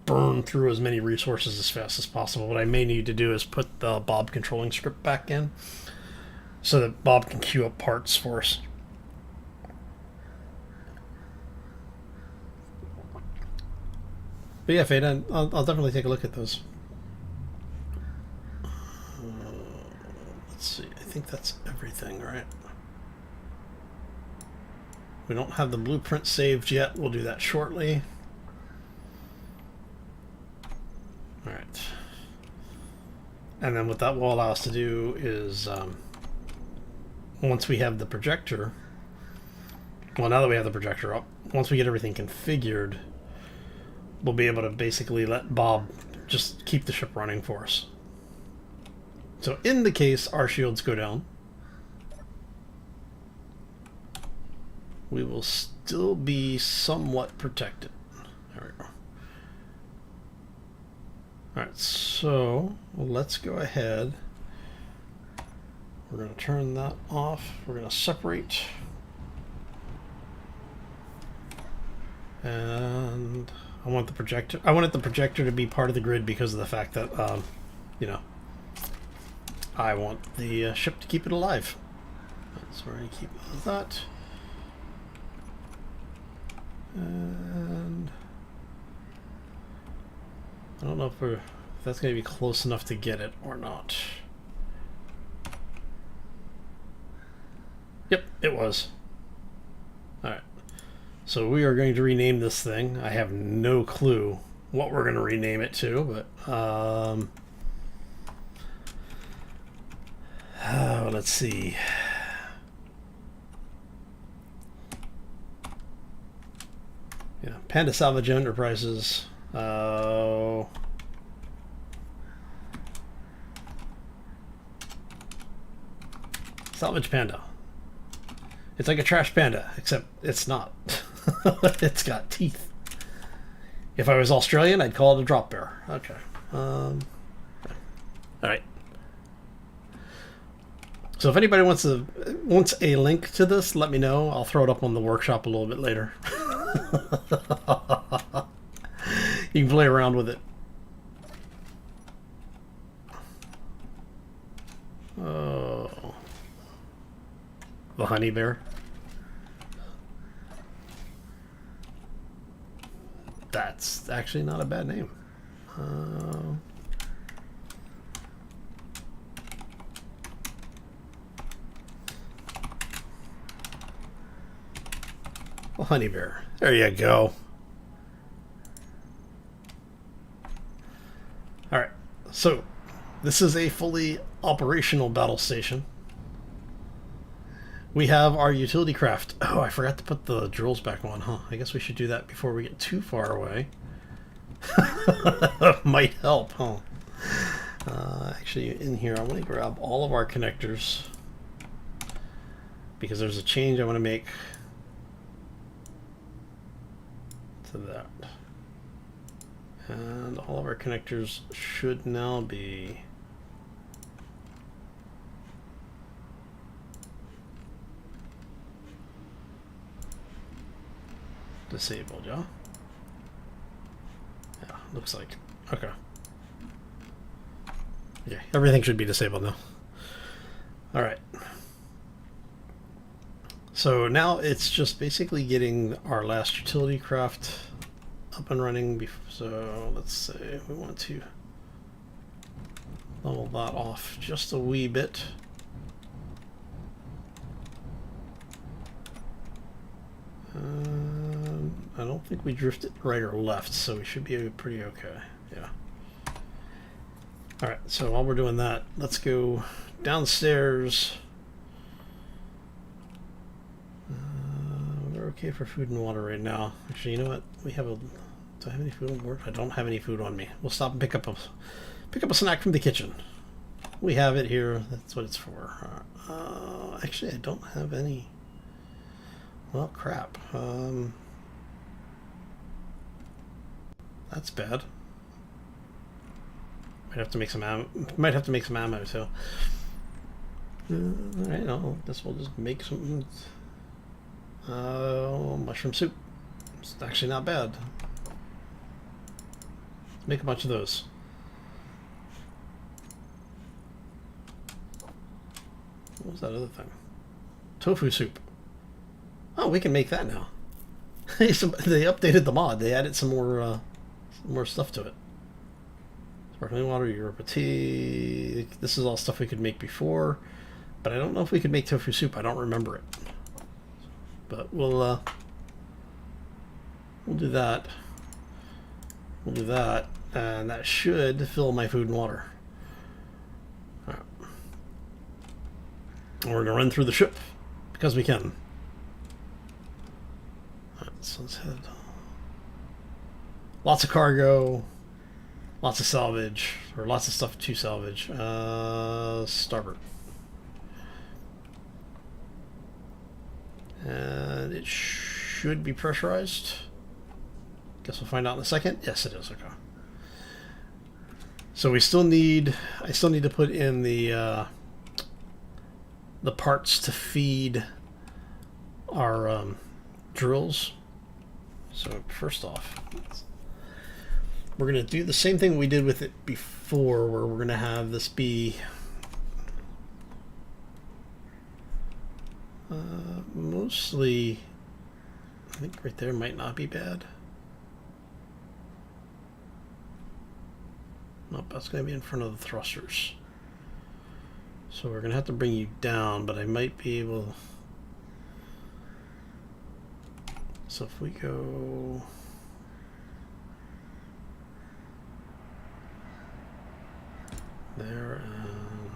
[SPEAKER 1] burn through as many resources as fast as possible. What I may need to do is put the Bob controlling script back in so that Bob can queue up parts for us. But yeah, Fade, I'll definitely take a look at those. Let's see, I think that's everything, right? We don't have the blueprint saved yet. We'll do that shortly. All right. And then what that will allow us to do is, once we have the projector, well, now that we have the projector up, once we get everything configured, we'll be able to basically let Bob just keep the ship running for us. So in the case our shields go down, we will still be somewhat protected. There we go. Alright, so let's go ahead. We're going to turn that off. We're going to separate. And I want the projector. I wanted the projector to be part of the grid because of the fact that, you know, I want the ship to keep it alive. So we're going to keep that. And I don't know if that's going to be close enough to get it or not. Yep, it was. Alright. So we are going to rename this thing. I have no clue what we're going to rename it to, but let's see. Yeah, Panda Salvage Enterprises. Salvage Panda. It's like a trash panda, except it's not. It's got teeth. If I was Australian, I'd call it a drop bear. Okay. All right. So if anybody wants a link to this, let me know. I'll throw it up on the workshop a little bit later. You can play around with it. Oh, the honey bear. That's actually not a bad name. Well, honey bear. There you go. Alright, so this is a fully operational battle station. We have our utility craft. Oh, I forgot to put the drills back on, huh? I guess we should do that before we get too far away. Might help, huh? Actually, in here, I want to grab all of our connectors because there's a change I want to make to that. And all of our connectors should now be disabled, yeah? Yeah, looks like. Okay. Okay, everything should be disabled now. Alright. So now it's just basically getting our last utility craft up and running. So let's say we want to level that off just a wee bit. I don't think we drifted right or left, so we should be pretty okay. Yeah. Alright, so while we're doing that, let's go downstairs. We're okay for food and water right now. Actually, you know what? We have a... Do I have any food on board? I don't have any food on me. We'll stop and pick up a snack from the kitchen. We have it here. That's what it's for. Actually, I don't have any... Well, crap. That's bad. Might have to make some ammo. Might have to make some ammo too. Alright, I guess we'll just make some mushroom soup. It's actually not bad. Let's make a bunch of those. What was that other thing? Tofu soup. Oh, we can make that now. They updated the mod. They added some more stuff to it. Sparkling water, Europa tea. This is all stuff we could make before, but I don't know if we could make tofu soup. I don't remember it. But we'll do that. We'll do that, and that should fill my food and water. All right. And we're gonna run through the ship because we can. All right, so let's head. Lots of cargo, lots of salvage, or lots of stuff to salvage. Starboard. And it should be pressurized. Guess we'll find out in a second. Yes, it is. Okay. So we still need, I still need to put in the parts to feed our drills. So first off, we're going to do the same thing we did with it before, where we're going to have this be mostly, I think right there might not be bad. Nope, that's going to be in front of the thrusters. So we're going to have to bring you down, but I might be able... So if we go... there and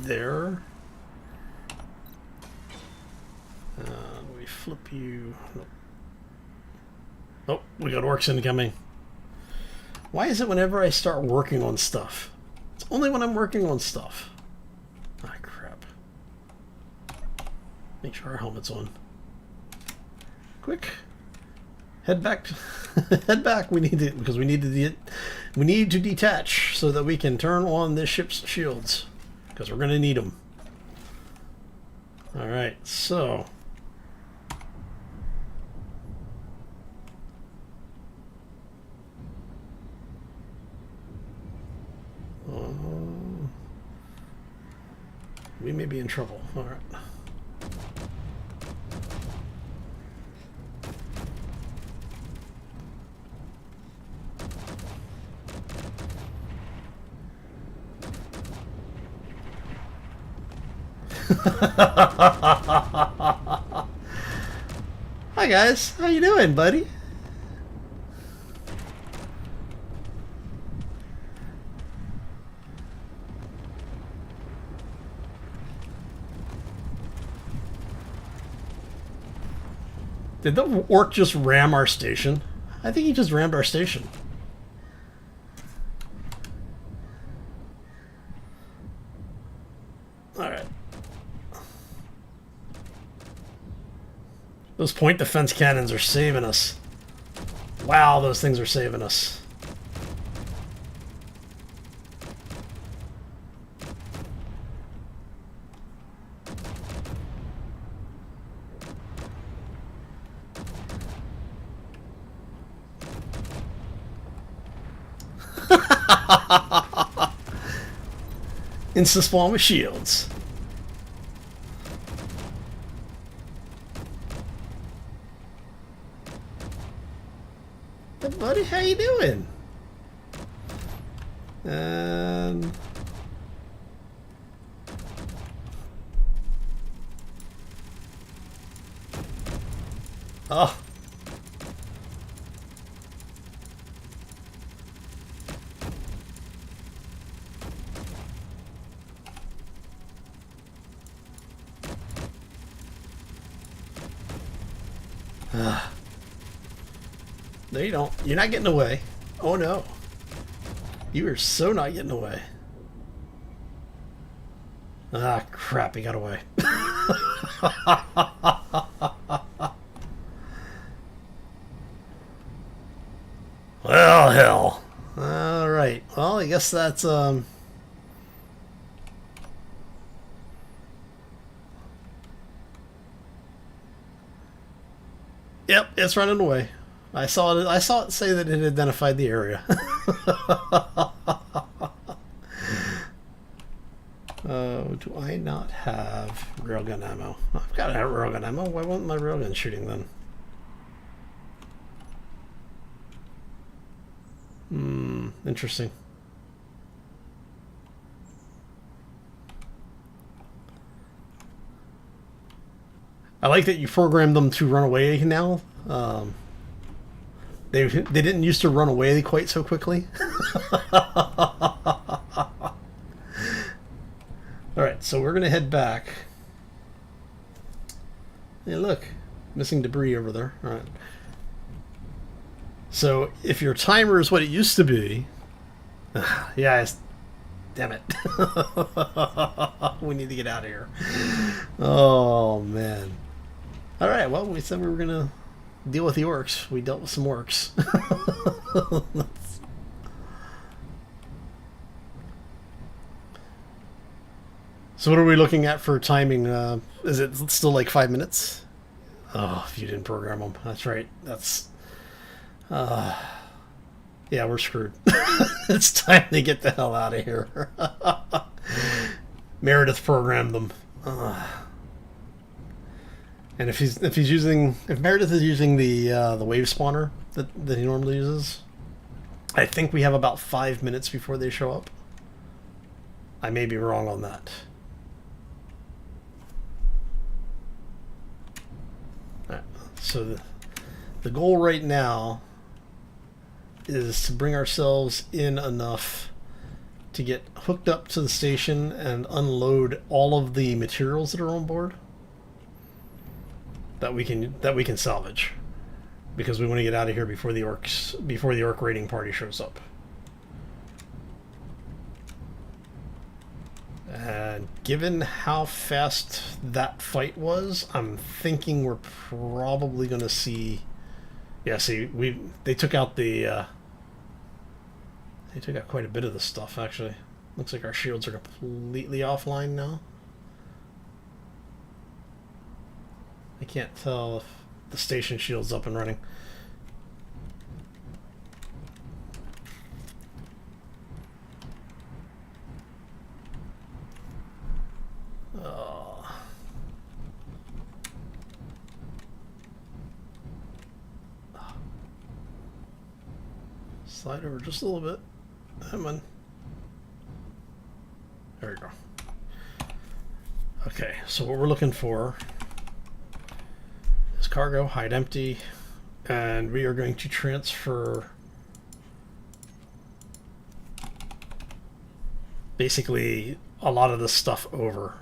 [SPEAKER 1] there. We flip you. Nope. Oh, we got orcs incoming. Why is it whenever I start working on stuff? It's only when I'm working on stuff. Ah, crap. Make sure our helmet's on. Quick. Head back. Head back. We need to, because we need to detach so that we can turn on this ship's shields, because we're going to need them. All right, so we may be in trouble. All right. guys. How you doing, buddy? Did the orc just ram our station? I think he just rammed our station. Alright. Those point defense cannons are saving us. Wow, those things are saving us. Insta-spawn with shields. Hey buddy, how you doing? And oh. No, you don't. You're not getting away. Oh no. You are so not getting away. Ah, crap, he got away. Well, hell. Alright. Well, I guess that's, Yep, it's running away. I saw it say that it identified the area. Do I not have railgun ammo? I've got railgun ammo. Why wasn't my railgun shooting then? Interesting. I like that you programmed them to run away now. They didn't used to run away quite so quickly. Alright, so we're going to head back. Hey, look. Missing debris over there. Alright. So, if your timer is what it used to be... yeah, damn it. We need to get out of here. Oh, man. Alright, well, we said we were going to deal with the orcs. We dealt with some orcs. So what are we looking at for timing? Is it still like 5 minutes? Oh, if you didn't program them. That's right. That's... yeah, we're screwed. It's time to get the hell out of here. Meredith programmed them. And if Meredith is using the wave spawner that he normally uses, I think we have about 5 minutes before they show up. I may be wrong on that. Alright, so the goal right now is to bring ourselves in enough to get hooked up to the station and unload all of the materials that are on board that we can salvage, because we want to get out of here before the orc raiding party shows up. And given how fast that fight was, I'm thinking we're probably going to see. Yeah, see, they took out the. They took out quite a bit of the stuff, actually. Looks like our shields are completely offline now. I can't tell if the station shield's up and running. Slide over just a little bit. Come on. There we go. Okay, so what we're looking for is cargo, hide empty, and we are going to transfer basically a lot of this stuff over.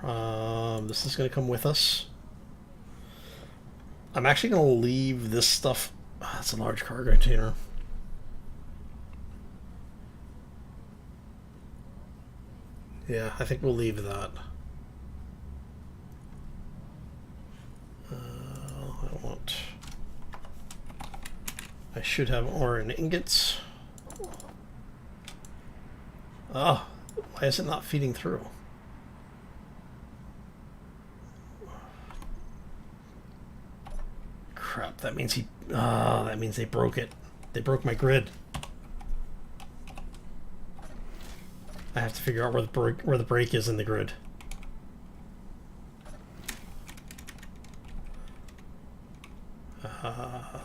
[SPEAKER 1] This is going to come with us. I'm actually going to leave this stuff. That's a large cargo container. Yeah, I think we'll leave that. I should have ore and ingots. Oh, why is it not feeding through? Crap, that means that means they broke it. They broke my grid. I have to figure out where the break is in the grid.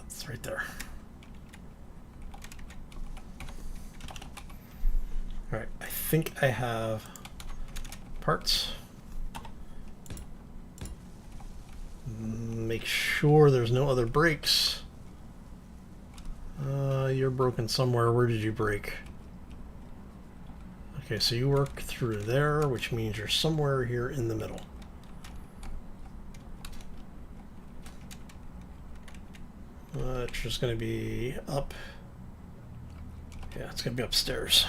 [SPEAKER 1] It's right there. Alright, I think I have parts. Make sure there's no other breaks. You're broken somewhere. Where did you break? Okay, so you work through there, which means you're somewhere here in the middle. It's just going to be up. Yeah, it's going to be upstairs.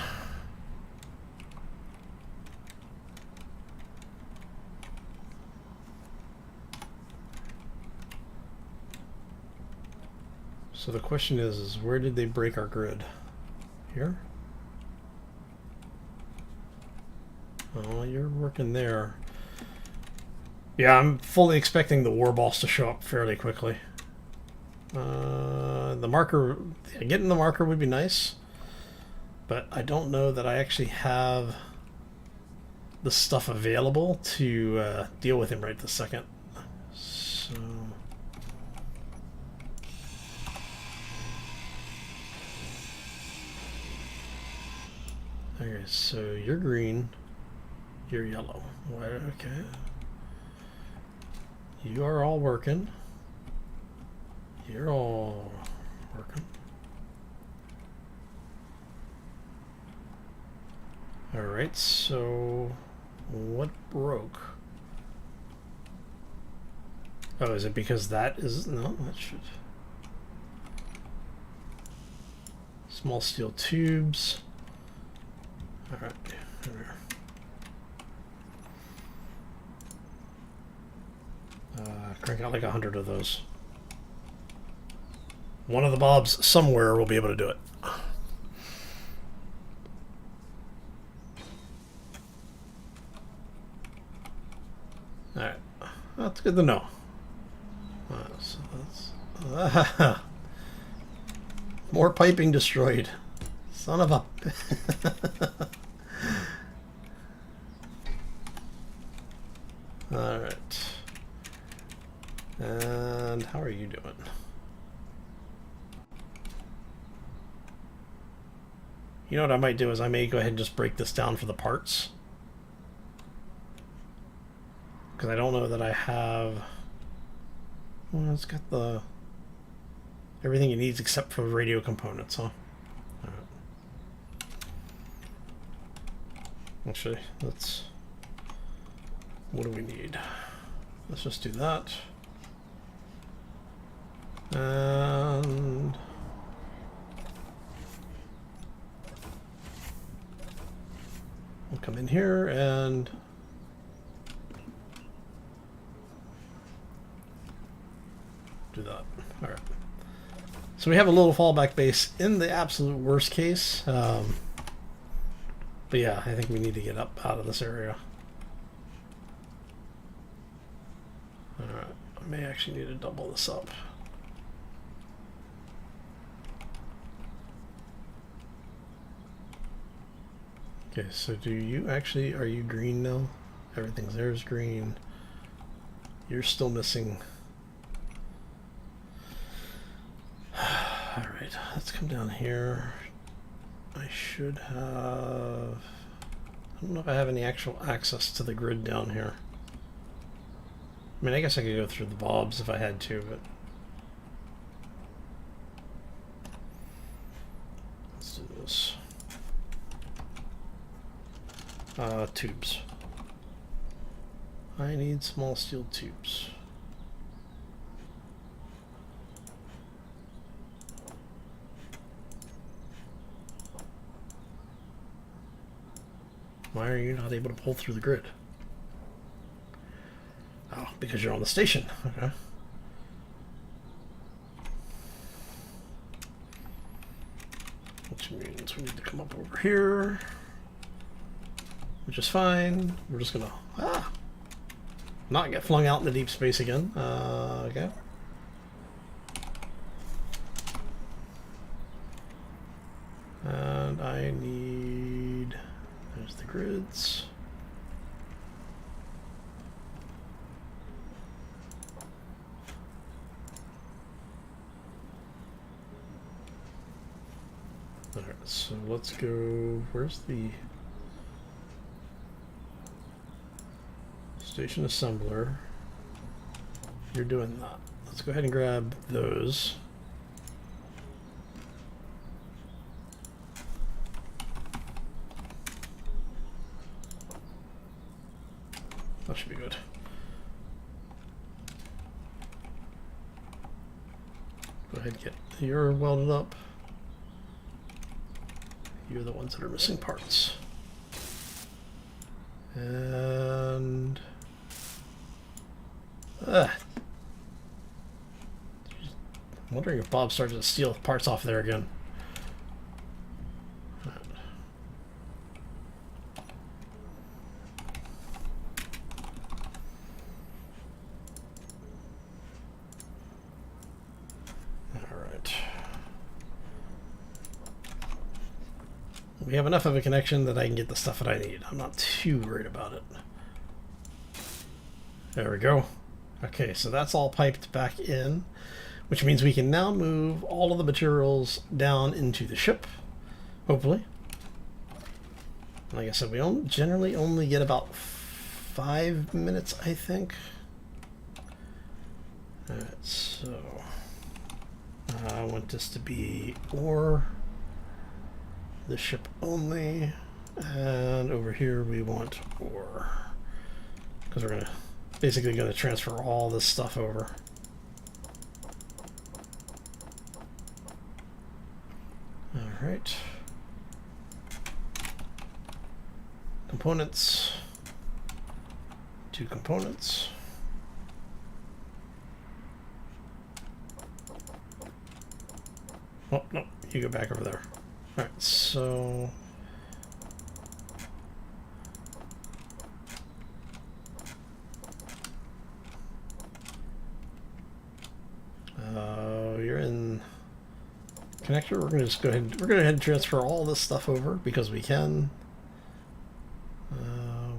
[SPEAKER 1] So the question is where did they break our grid? Here? Oh, you're working there. Yeah, I'm fully expecting the war balls to show up fairly quickly. The marker, getting the marker would be nice, but I don't know that I actually have the stuff available to deal with him right this second. So... Okay, so you're green, you're yellow. Okay. You are all working. You're all working. Alright, so what broke? Oh, is it because that is... No, that should... Small steel tubes. Alright, there we are. Crank out like 100 of those. One of the mobs somewhere will be able to do it. Alright, that's good to know. So that's, more piping destroyed. Son of a... Alright. And how are you doing? You know what I might do is I may go ahead and just break this down for the parts. Because I don't know that I have... Well, it's got the... everything it needs except for radio components, huh? Actually, let's... What do we need? Let's just do that. And... we'll come in here and... do that. Alright. So we have a little fallback base in the absolute worst case. But yeah, I think we need to get up out of this area. Alright, I may actually need to double this up. Okay, so do you actually, are you green now? Everything's there's green. You're still missing. Alright, let's come down here. I should have... I don't know if I have any actual access to the grid down here. I mean, I guess I could go through the bulbs if I had to, but those? Tubes. I need small steel tubes. Why are you not able to pull through the grid? Oh, because you're on the station. Okay. Which means we need to come up over here. Which is fine. We're just gonna not get flung out in the deep space again. Okay. And I need... There's the grids. Alright, so let's go... Where's the... Station assembler? You're doing that. Let's go ahead and grab those. That should be good. Go ahead and get your welded up. You're the ones that are missing parts. And... I'm wondering if Bob started to steal parts off there again. We have enough of a connection that I can get the stuff that I need. I'm not too worried about it. There we go. Okay, so that's all piped back in, which means we can now move all of the materials down into the ship, hopefully. Like I said, we generally only get about 5 minutes, I think. Alright, so I want this to be ore. The ship only, and over here we want ore, because we're basically gonna transfer all this stuff over. All right. Components. 2 components. Oh no, you go back over there. Alright, so... you're in connector. We're gonna just go ahead. We're gonna go ahead and transfer all this stuff over because we can.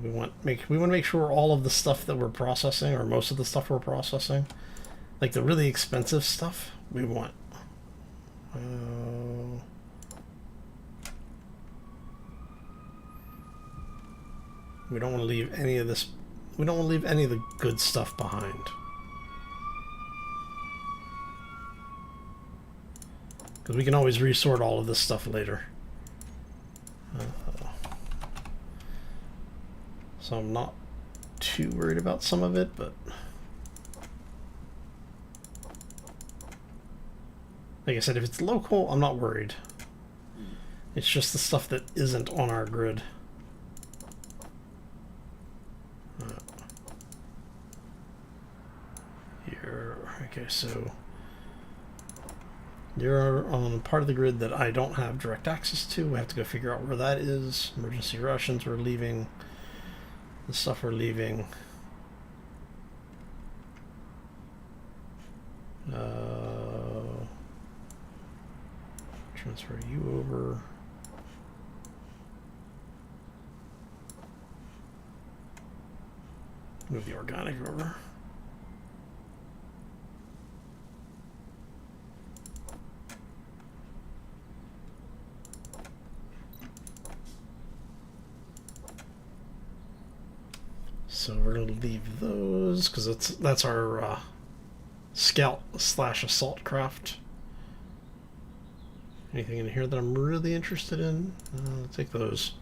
[SPEAKER 1] We want to make sure all of the stuff that we're processing, or most of the stuff we're processing, like the really expensive stuff, we want. We don't want to leave any of this. We don't want to leave any of the good stuff behind. Because we can always resort all of this stuff later. So I'm not too worried about some of it, but... Like I said, if it's local, I'm not worried. It's just the stuff that isn't on our grid. Okay, so you're on part of the grid that I don't have direct access to. We have to go figure out where that is. Emergency rations we're leaving. The stuff we're leaving. Transfer you over. Move the organic over. So we're going to leave those because that's our scout / assault craft. Anything in here that I'm really interested in? I'll take those.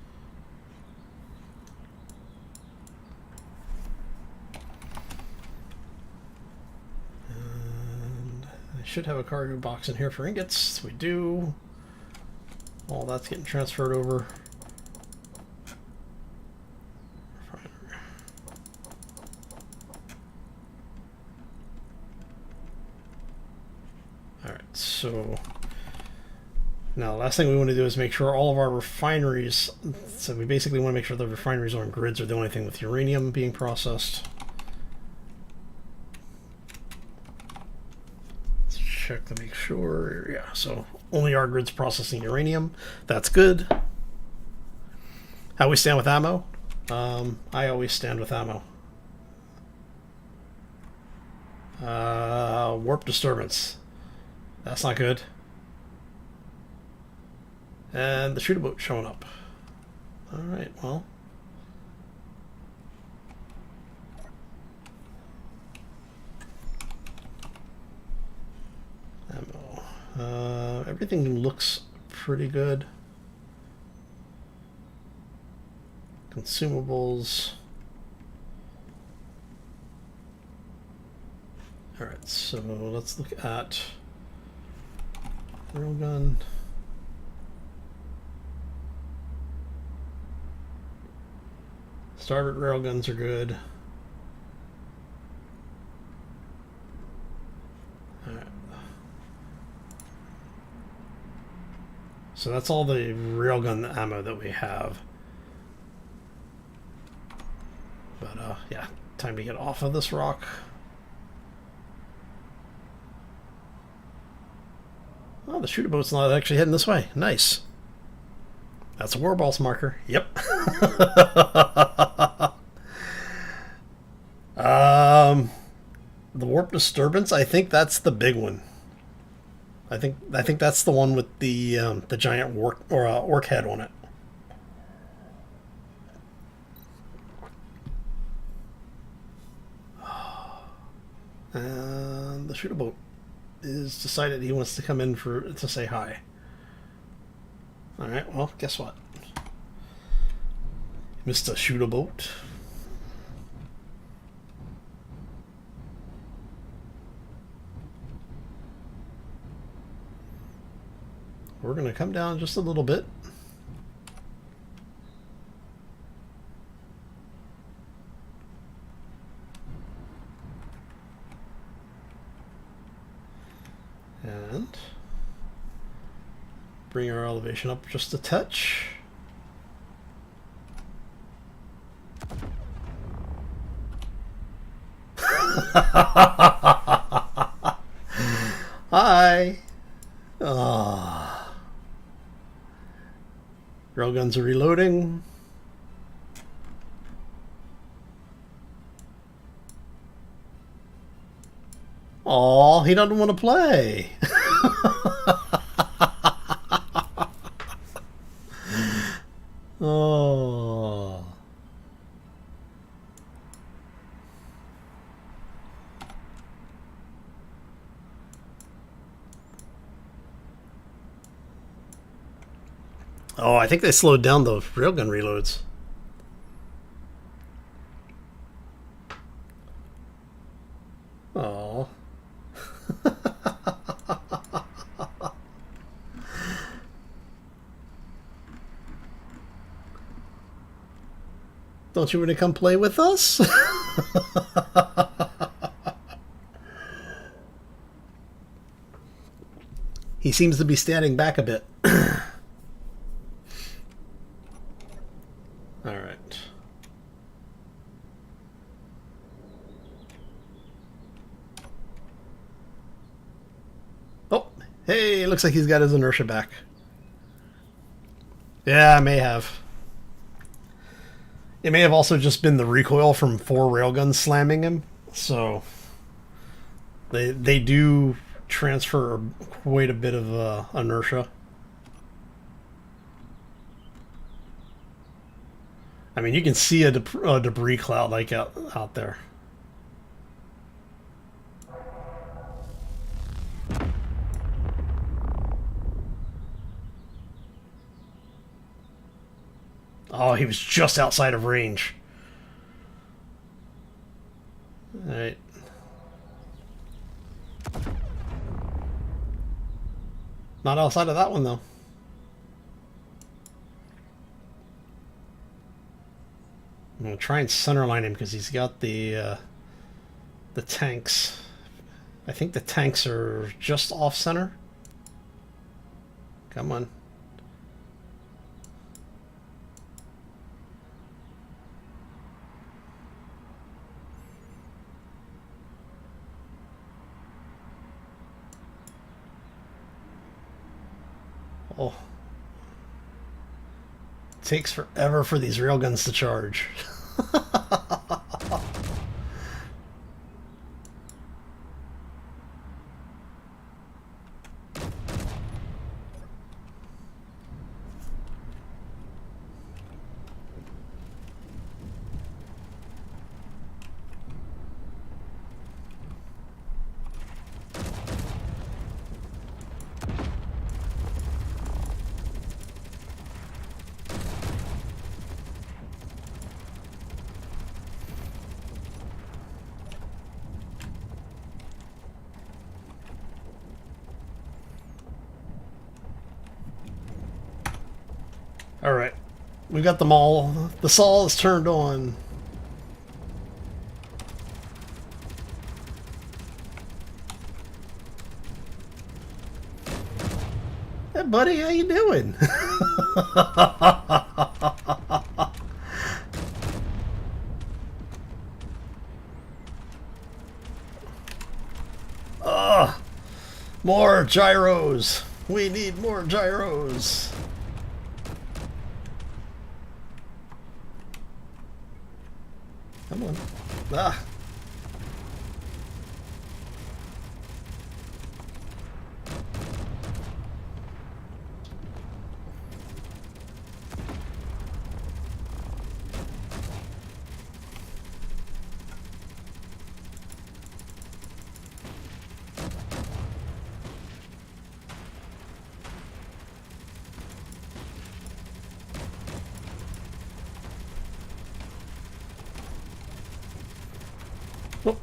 [SPEAKER 1] And I should have a cargo box in here for ingots. We do. All that's getting transferred over. Alright, so now last thing we want to do is make sure all of our refineries, so we basically want to make sure the refineries on grids are the only thing with uranium being processed. Let's check to make sure, yeah, so only our grids processing uranium. That's good. How we stand with ammo? I always stand with ammo. Warp disturbance. That's not good. And the shooter boat showing up. Alright, well. Ammo. Everything looks pretty good. Consumables. Alright, so let's look at railgun. Starboard railguns are good. Alright. So that's all the railgun ammo that we have. But yeah, time to get off of this rock. Oh, the shooter boat's not actually heading this way. Nice. That's a warballs marker. Yep. The warp disturbance, I think that's the big one. I think that's the one with the giant orc head on it. And the shooter boat is decided he wants to come in to say hi. Alright, well, guess what? Mr. Shooter Boat. We're going to come down just a little bit. And bring our elevation up just a touch. Hi. Railguns are reloading. Aw, he doesn't want to play. Oh. Oh, I think they slowed down the railgun reloads. Oh. Don't you want to come play with us? He seems to be standing back a bit. All right. Oh, hey, looks like he's got his inertia back. Yeah, I may have. It may have also just been the recoil from 4 railguns slamming him. So they do transfer quite a bit of inertia. I mean, you can see a debris cloud like out there. Oh, he was just outside of range. Alright. Not outside of that one, though. I'm going to try and centerline him because he's got the tanks. I think the tanks are just off center. Come on. Oh. It takes forever for these railguns to charge. Alright. We've got them all. The saw is turned on. Hey buddy, how you doing? Ugh. More gyros. We need more gyros. Come on. Ah. Oh.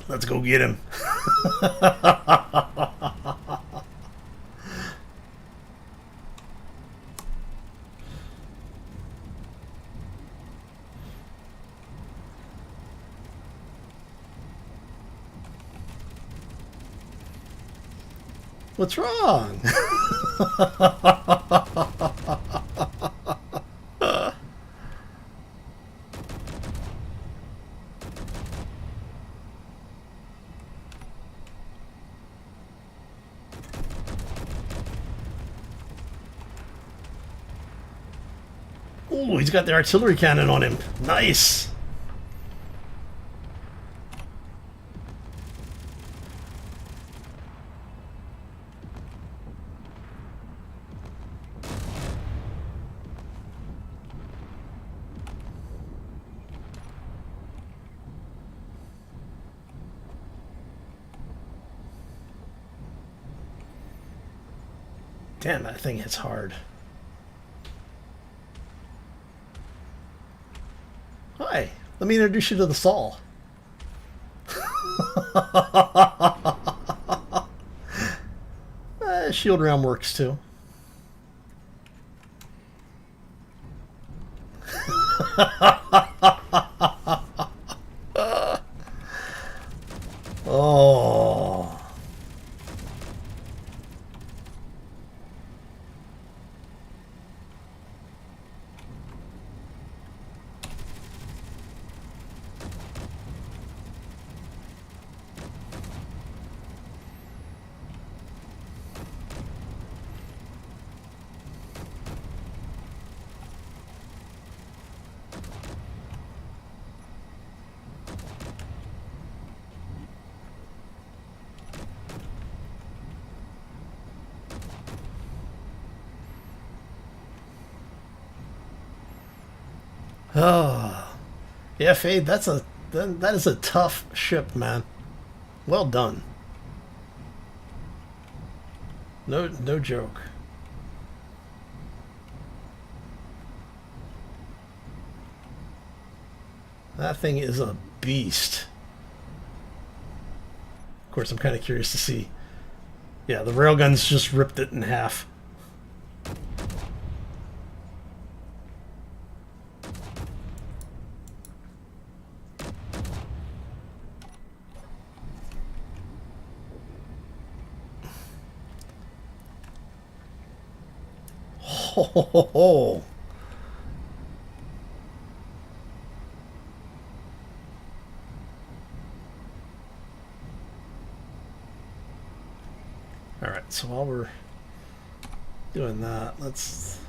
[SPEAKER 1] Let's go get him. What's wrong? Ooh, he's got the artillery cannon on him. Nice. Damn, that thing hits hard. Hi, let me introduce you to the Saul. Shield round works too. Oh. Oh, yeah, Fade. That is a tough ship, man. Well done. No joke. That thing is a beast. Of course, I'm kind of curious to see. Yeah, the railguns just ripped it in half. Ho, ho, ho, ho. Alright, so while we're doing that, let's...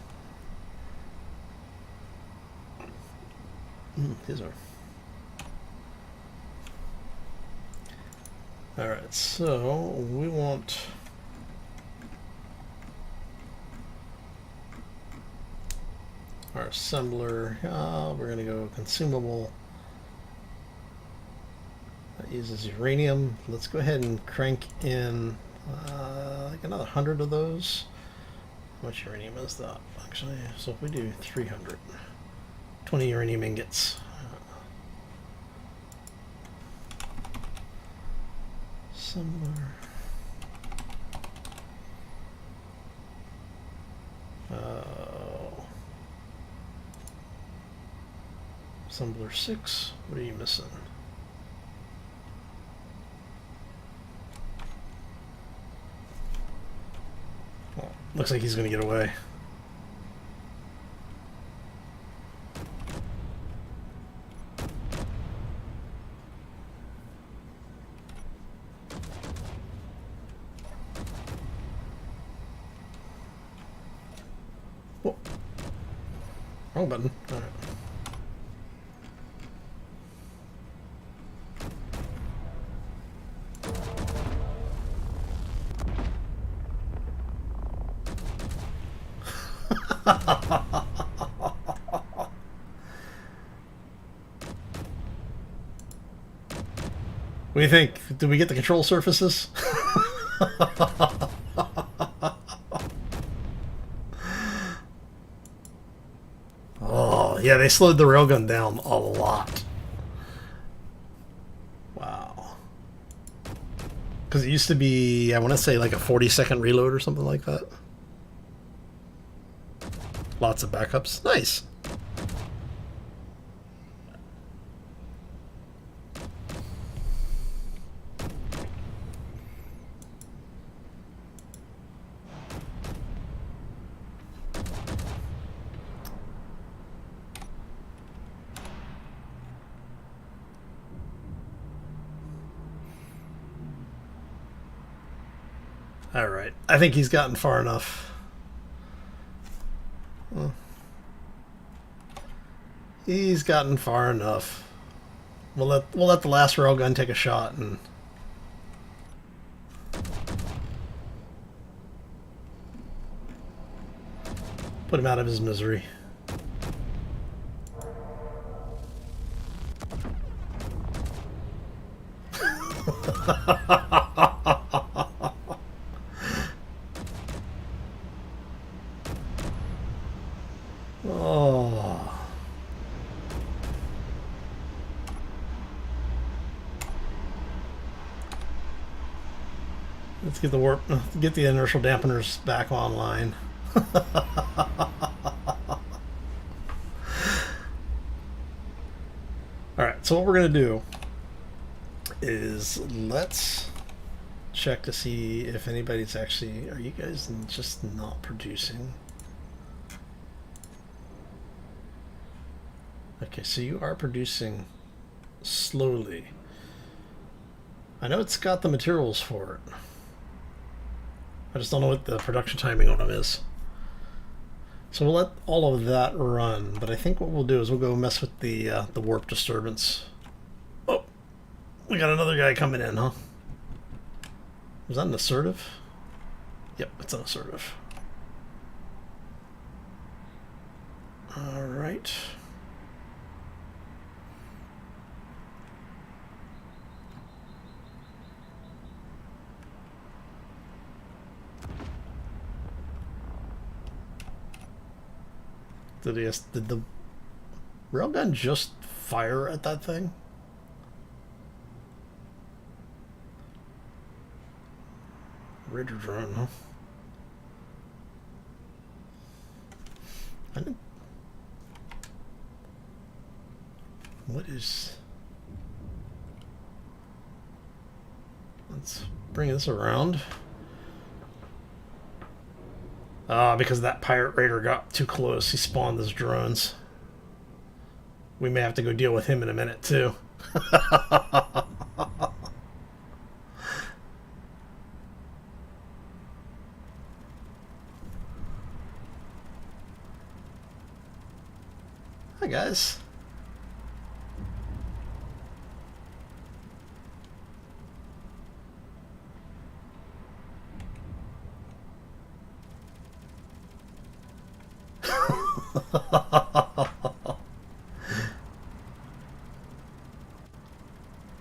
[SPEAKER 1] These are... Alright, so we want... our assembler, we're going to go consumable. That uses uranium. Let's go ahead and crank in like another 100 of those. How much uranium is that, actually? So if we do 300, 20 uranium ingots. Assembler. Assembler 6, what are you missing? Well, looks like he's going to get away. Whoa. Wrong button. All right. What do you think? Did we get the control surfaces? Oh, yeah, they slowed the railgun down a lot. Wow. Because it used to be, I want to say, like a 40-second reload or something like that. Lots of backups. Nice. All right. I think he's gotten far enough. Well, he's gotten far enough. We'll let the last railgun take a shot and put him out of his misery. Oh. Let's get get the inertial dampeners back online. Alright, so what we're going to do is let's check to see if anybody's actually... Are you guys just not producing? Okay, so you are producing slowly. I know it's got the materials for it. I just don't know what the production timing on them is. So we'll let all of that run, but I think what we'll do is we'll go mess with the warp disturbance. Oh, we got another guy coming in, huh? Was that an assertive? Yep, it's an assertive. All right. Did the railgun just fire at that thing? Raider drone, huh? I didn't... What is... Let's bring this around. Because that pirate raider got too close, he spawned those drones. We may have to go deal with him in a minute, too. Hi, guys.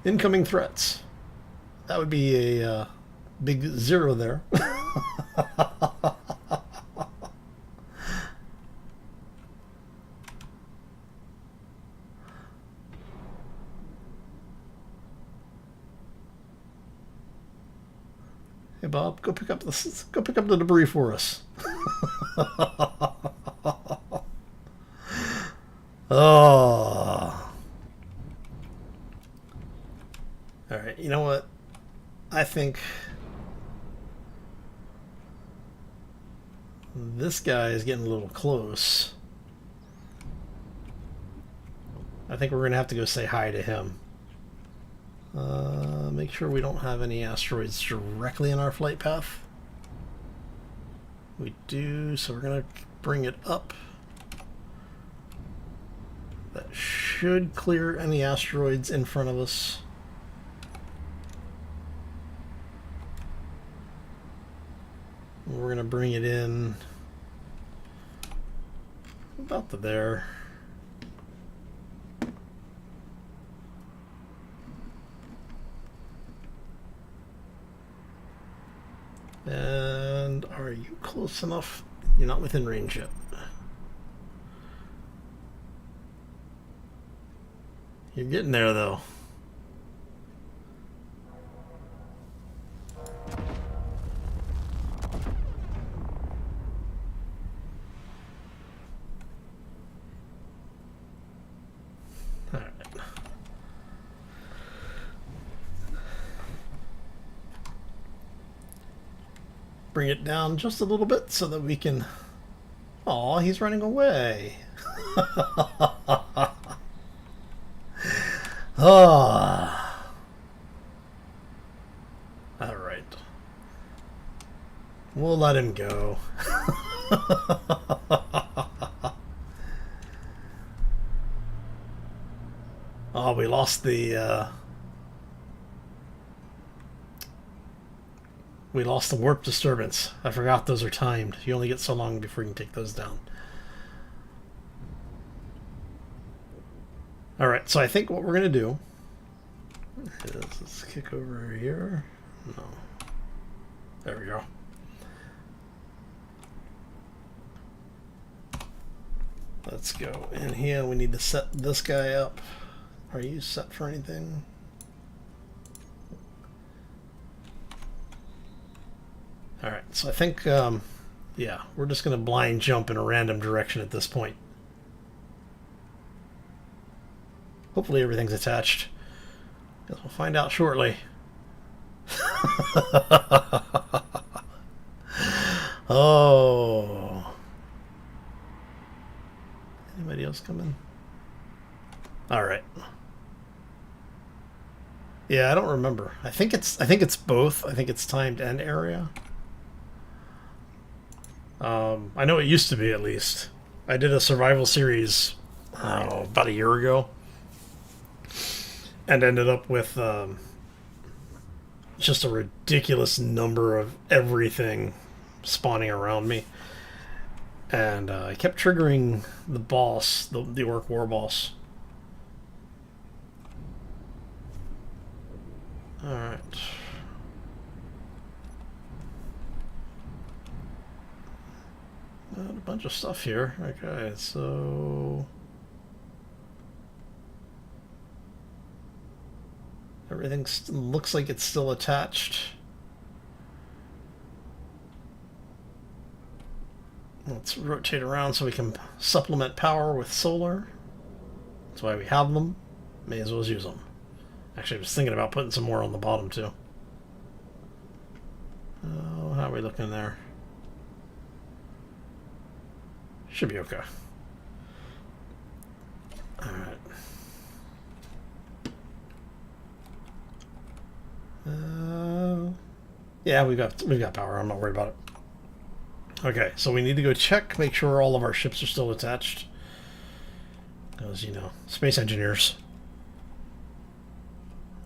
[SPEAKER 1] Incoming threats. That would be a big 0 there. Hey Bob, go pick up the debris for us. Oh. Alright, you know what? I think this guy is getting a little close. I think we're going to have to go say hi to him. Make sure we don't have any asteroids directly in our flight path. We do, so we're going to bring it up. That should clear any asteroids in front of us. We're going to bring it in about to there. And are you close enough? You're not within range yet. You're getting there, though. All right. Bring it down just a little bit so that we can... Aw, he's running away. Ah. All right. We'll let him go. Oh, we lost the warp disturbance. I forgot those are timed. You only get so long before you can take those down. Alright, so I think what we're going to do is let's kick over here. No. There we go. Let's go in here. We need to set this guy up. Are you set for anything? Alright, so I think, yeah, we're just going to blind jump in a random direction at this point. Hopefully everything's attached. Guess we'll find out shortly. Oh. Anybody else coming? Alright. Yeah, I don't remember. I think it's both. I think it's timed and area. I know it used to be, at least. I did a survival series, I don't know, about a year ago. And ended up with just a ridiculous number of everything spawning around me. And I kept triggering the boss, the Ork war boss. Alright. A bunch of stuff here. Okay, so everything looks like it's still attached. Let's rotate around so we can supplement power with solar. That's why we have them. May as well use them. Actually, I was thinking about putting some more on the bottom too. Oh, how are we looking there? Should be okay. Alright. Yeah, we've got power. I'm not worried about it. Okay, so we need to go check, make sure all of our ships are still attached. Because, you know, space engineers.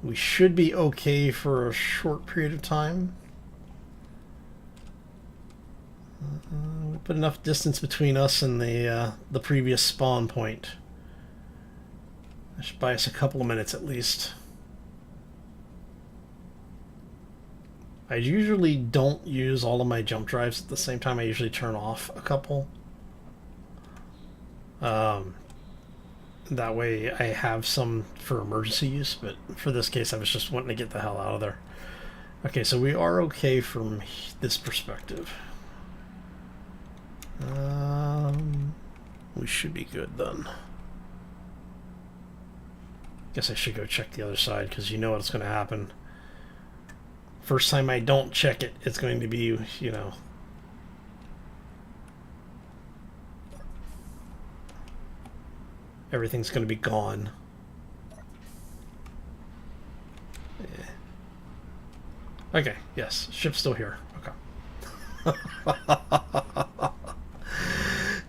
[SPEAKER 1] We should be okay for a short period of time. We put enough distance between us and the previous spawn point. That should buy us a couple of minutes at least. I usually don't use all of my jump drives at the same time. I usually turn off a couple. That way I have some for emergency use, but for this case I was just wanting to get the hell out of there. Okay, so we are okay from this perspective. We should be good then. Guess I should go check the other side because you know what's going to happen. First time I don't check it, it's going to be, you know... everything's going to be gone. Yeah. Okay, yes, ship's still here. Okay.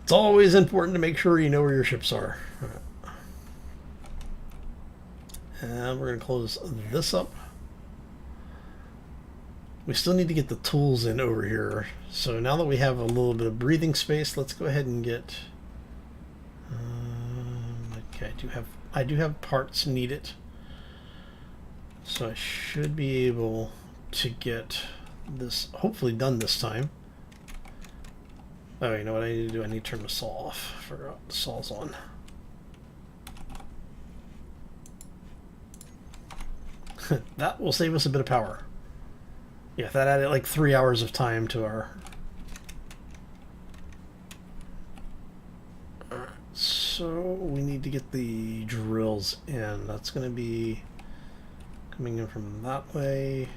[SPEAKER 1] It's always important to make sure you know where your ships are. All right. And we're going to close this up. We still need to get the tools in over here. So now that we have a little bit of breathing space, let's go ahead and get... okay, I do have parts needed. So I should be able to get this hopefully done this time. Oh, you know what I need to do? I need to turn the saw off. I forgot the saw's on. That will save us a bit of power. Yeah, that added like 3 hours of time to our... Alright, so we need to get the drills in. That's going to be coming in from that way.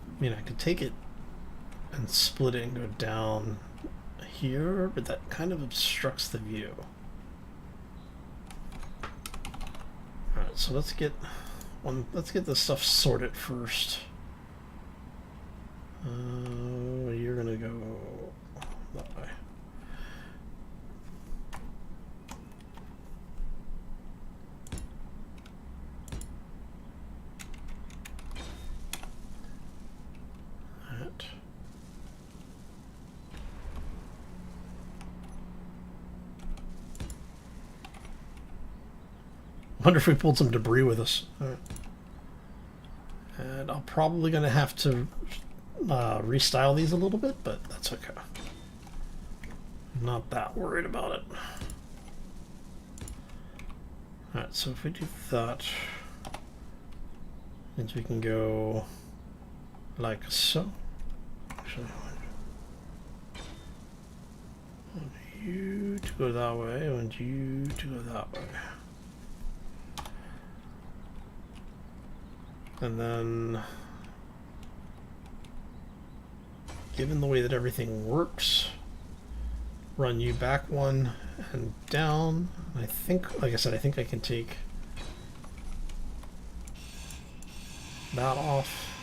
[SPEAKER 1] I mean, I could take it and split it and go down here, but that kind of obstructs the view. Alright, so let's get this stuff sorted first. You're gonna go that way. Alright. Wonder if we pulled some debris with us. Right. And I'm probably going to have to restyle these a little bit, but that's okay. Not that worried about it. Alright, so if we do that, means we can go like so. Actually, I want you to go that way, I want you to go that way. And then, given the way that everything works, run you back one and down. I think, like I said, I think I can take that off.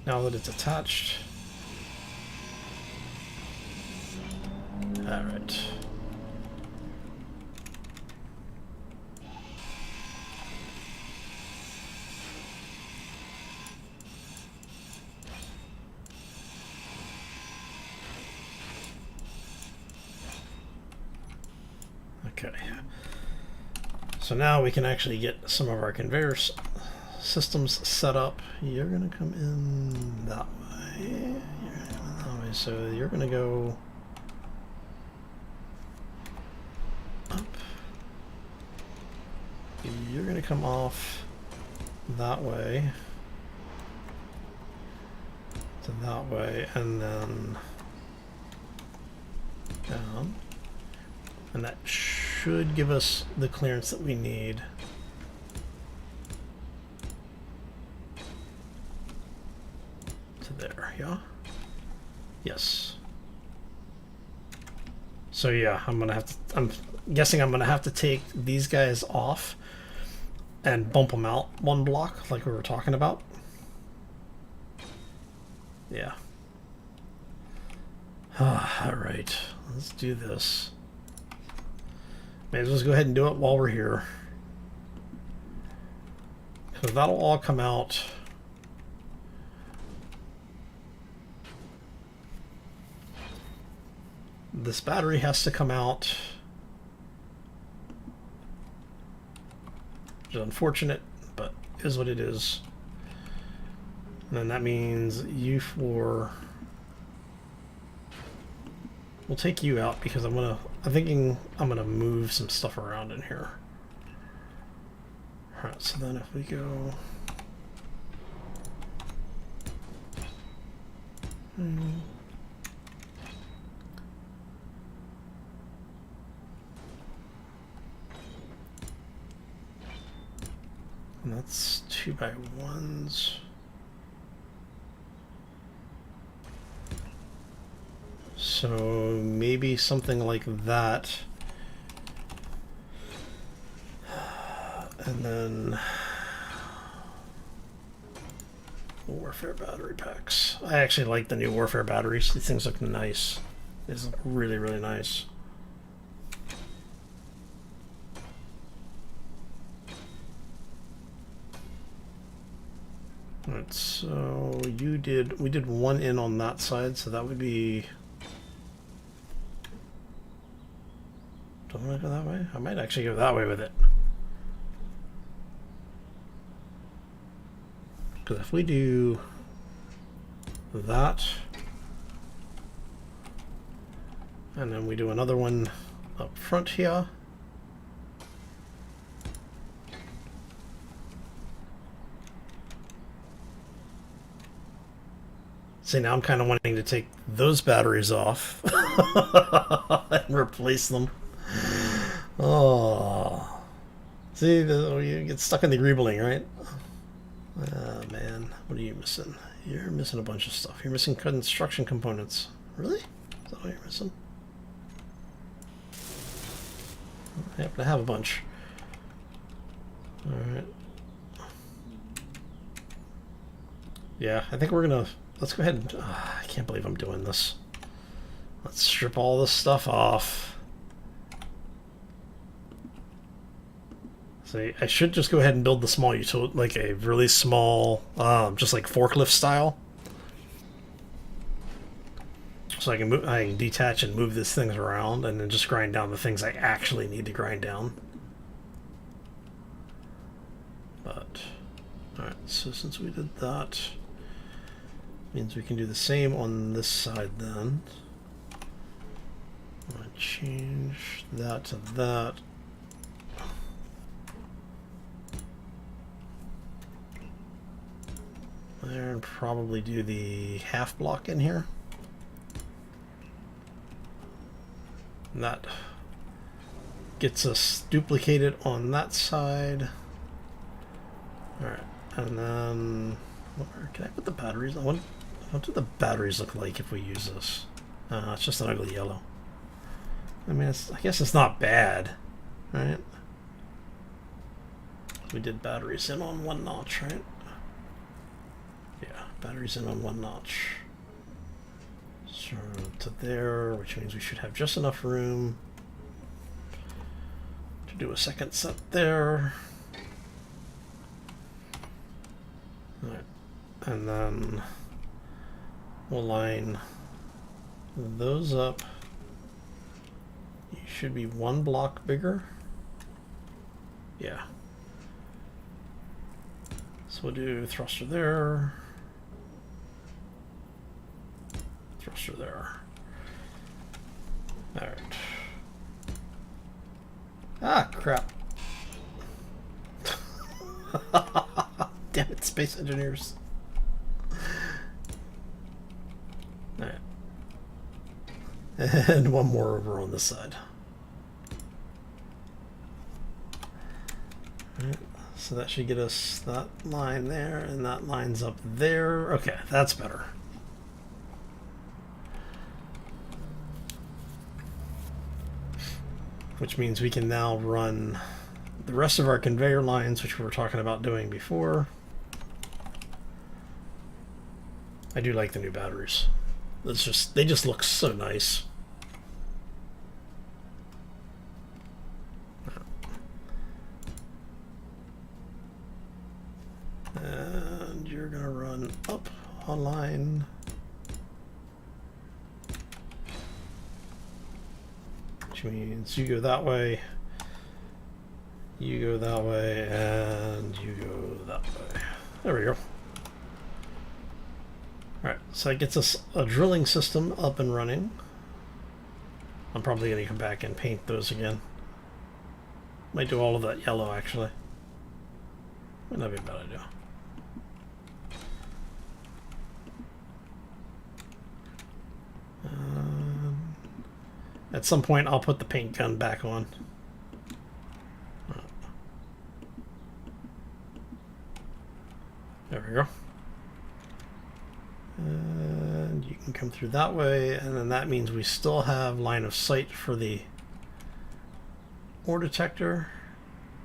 [SPEAKER 1] Now that it's attached. All right. Okay, so now we can actually get some of our conveyors systems set up, you're gonna come in that way. You're gonna come in that way. So you're gonna go up. You're gonna come off that way to that way, and then down. And that should give us the clearance that we need. To there, yeah? Yes. So yeah, I'm guessing I'm gonna have to take these guys off and bump them out one block like we were talking about. Yeah. Alright, let's do this. May as well just go ahead and do it while we're here. So that'll all come out. This battery has to come out. Which is unfortunate, but is what it is. And then that means U4 we'll take you out because I'm thinking I'm gonna move some stuff around in here. Alright, so then if we go and that's 2x1s. So maybe something like that. And then warfare battery packs. I actually like the new warfare batteries. These things look nice. These look really, really nice. Alright, so we did one in on that side, so that would be... Don't I go that way? I might actually go that way with it. Because if we do that, and then we do another one up front here, see, now I'm kind of wanting to take those batteries off and replace them. Oh, see, you get stuck in the greebling, right? Oh man, what are you missing? You're missing a bunch of stuff. You're missing construction components. Really? Is that what you're missing? I happen to have a bunch. Alright. Yeah, I think we're gonna... Let's go ahead and... I can't believe I'm doing this. Let's strip all this stuff off. So I should just go ahead and build the small utility, like a really small, just like forklift style. So I can detach and move these things around and then just grind down the things I actually need to grind down. But, alright, so since we did that, means we can do the same on this side then. I'm going to change that to that. There, and probably do the half block in here. And that gets us duplicated on that side. Alright, and then where can I put the batteries? What do the batteries look like if we use this? It's just an ugly yellow. I mean, I guess it's not bad, right? We did batteries in on one notch, right? Yeah, batteries in on one notch. So to there, which means we should have just enough room to do a second set there. Alright, and then we'll line those up. You should be one block bigger. Yeah. So we'll do thruster there. Thruster there. Alright. Ah, crap. Damn it, space engineers. Alright. And one more over on this side. Alright, so that should get us that line there, and that line's up there. Okay, that's better. Which means we can now run the rest of our conveyor lines, which we were talking about doing before. I do like the new batteries. They just look so nice. And you're gonna run up online. Which means you go that way, you go that way, and you go that way. There we go. Alright, so that gets us a drilling system up and running. I'm probably going to come back and paint those again. Might do all of that yellow, actually. Might not be a bad idea. At some point, I'll put the paint gun back on. There we go. And you can come through that way, and then that means we still have line of sight for the ore detector,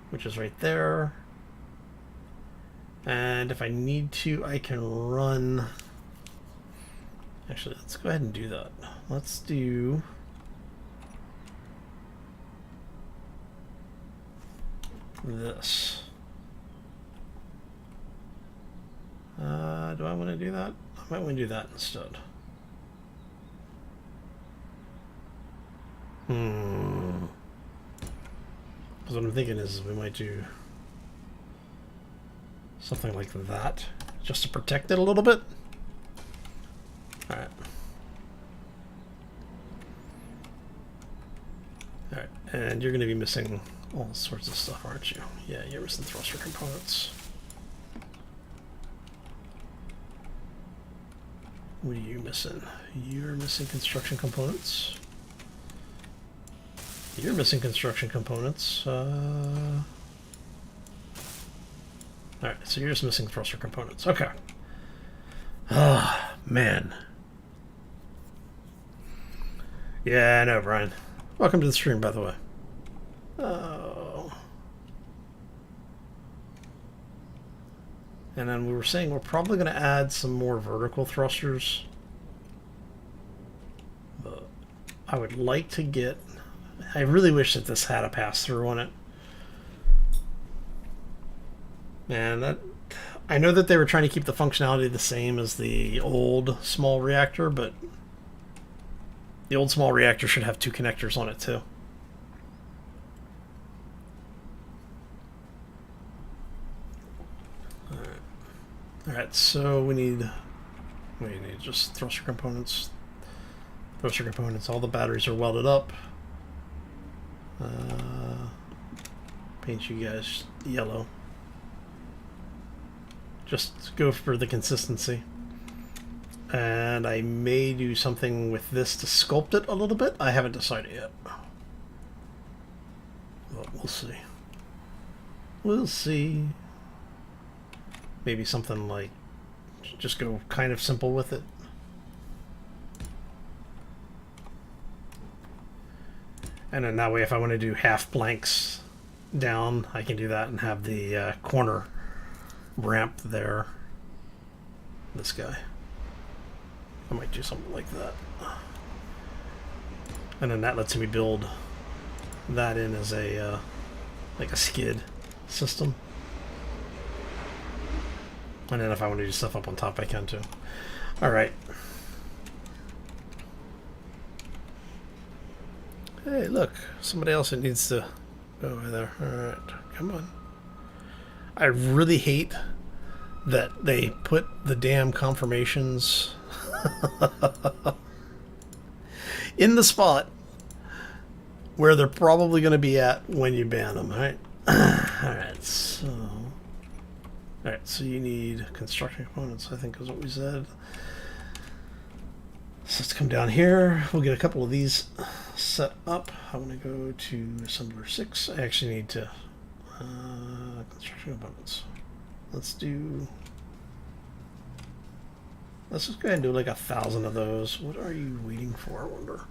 [SPEAKER 1] which is right there. And if I need to, I can run... Actually, let's go ahead and do that. Let's do... this. Do I want to do that? I might want to do that instead. Because what I'm thinking is we might do something like that, just to protect it a little bit. Alright. Alright, and you're going to be missing all sorts of stuff, aren't you? Yeah, you're missing thruster components. What are you missing? You're missing construction components. You're missing construction components. Alright, so you're just missing thruster components. Okay. Ah, man. Yeah, I know, Brian. Welcome to the stream, by the way. Oh. And then we were saying we're probably going to add some more vertical thrusters. But I would like to get... I really wish that this had a pass-through on it. Man, that... I know that they were trying to keep the functionality the same as the old small reactor, but the old small reactor should have two connectors on it too. Alright, so we need just thruster components. Thruster components, all the batteries are welded up. Paint you guys yellow. Just go for the consistency. And I may do something with this to sculpt it a little bit. I haven't decided yet. But we'll see. We'll see. Maybe something like, just go kind of simple with it. And then that way if I want to do half blanks down, I can do that and have the corner ramp there. This guy. I might do something like that. And then that lets me build that in as a like a skid system. And then if I want to do stuff up on top, I can too. Alright. Hey, look. Somebody else that needs to go over there. Alright, come on. I really hate that they put the damn confirmations in the spot where they're probably going to be at when you ban them, right? Alright, so you need construction components, I think is what we said. So let's come down here. We'll get a couple of these set up. I'm going to go to assembler 6. I actually need to construction components. Let's just go ahead and do like 1,000 of those. What are you waiting for, I wonder?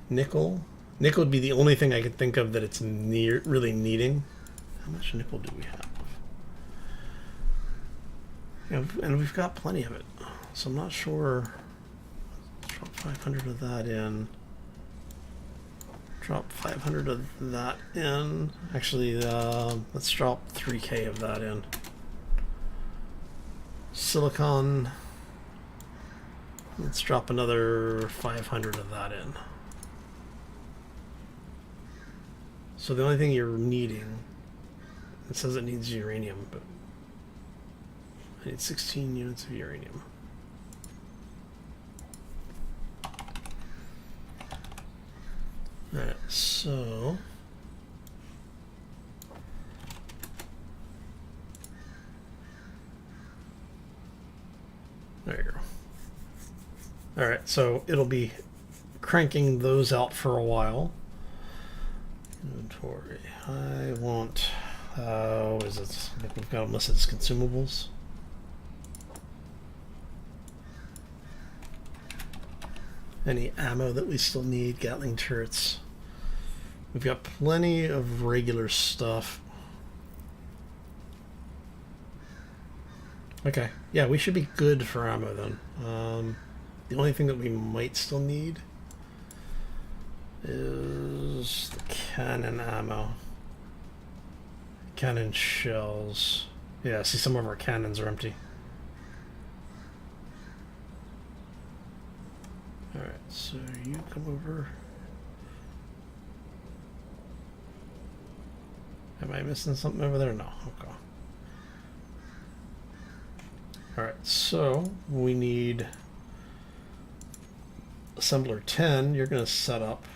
[SPEAKER 1] Nickel. Nickel would be the only thing I could think of that it's really needing. How much nickel do we have? And we've got plenty of it. So I'm not sure. Let's drop 500 of that in. Drop 500 of that in. Actually, let's drop 3K of that in. Silicon. Let's drop another 500 of that in. So the only thing you're needing, it says it needs uranium, but I need 16 units of uranium. Alright, so there you go. Alright, so it'll be cranking those out for a while. Inventory. I want, what is it? I think we've got them listed as consumables. Any ammo that we still need, Gatling turrets. We've got plenty of regular stuff. Okay, yeah, we should be good for ammo then. The only thing that we might still need is the cannon ammo. Cannon shells. Yeah, see, some of our cannons are empty. Alright, so you come over. Am I missing something over there? No. Okay. Alright, so we need assembler 10. You're going to set up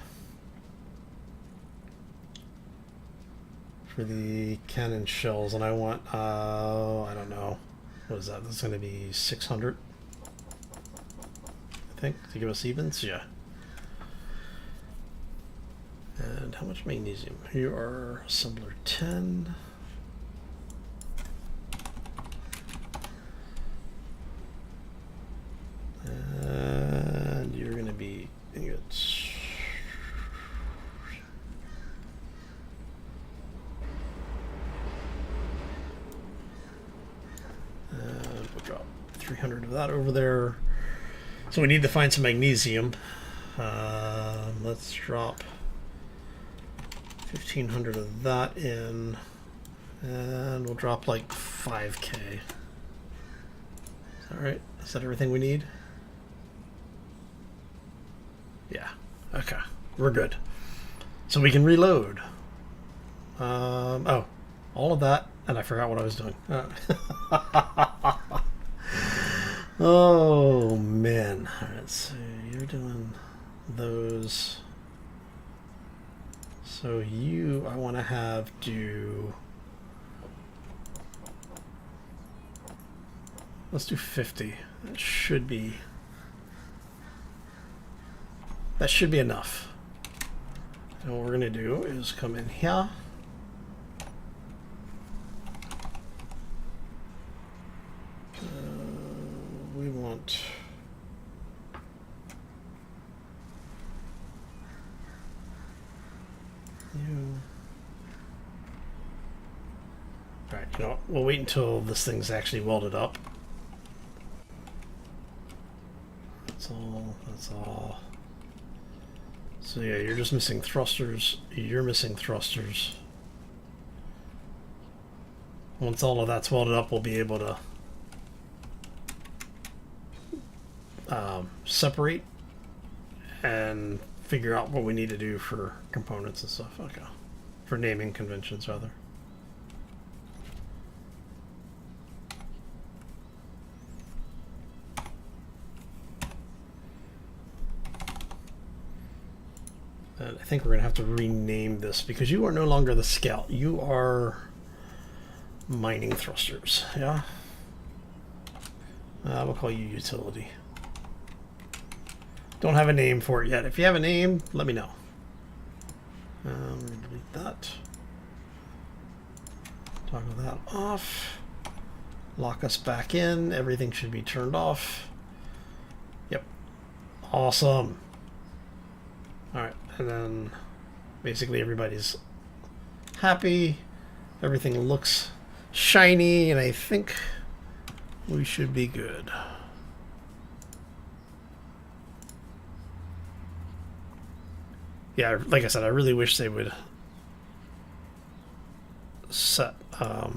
[SPEAKER 1] for the cannon shells, and I want, I don't know, what is that? That's going to be 600, I think, to give us evens. Yeah. And how much magnesium? You are assembler 10. And you're going to be ingots. And we'll drop 300 of that over there. So we need to find some magnesium. Let's drop 1,500 of that in, and we'll drop like 5K. Is that right? Is that everything we need? Yeah. Okay. We're good. So we can reload. Oh, all of that, and I forgot what I was doing. Oh man. Alright, so you're doing those. So you, I want to have do, let's do 50. That should be enough. And what we're going to do is come in here. We want you. Alright, you know what? We'll wait until this thing's actually welded up. That's all. That's all. So yeah, you're just missing thrusters. You're missing thrusters. Once all of that's welded up, we'll be able to separate and figure out what we need to do for components and stuff. Okay. For naming conventions, rather. And I think we're going to have to rename this because you are no longer the scout. You are mining thrusters, yeah? We'll call you utility. Don't have a name for it yet. If you have a name, let me know. Delete that. Toggle that off. Lock us back in. Everything should be turned off. Yep. Awesome. Alright, and then basically everybody's happy. Everything looks shiny, and I think we should be good. Yeah, like I said, I really wish they would set a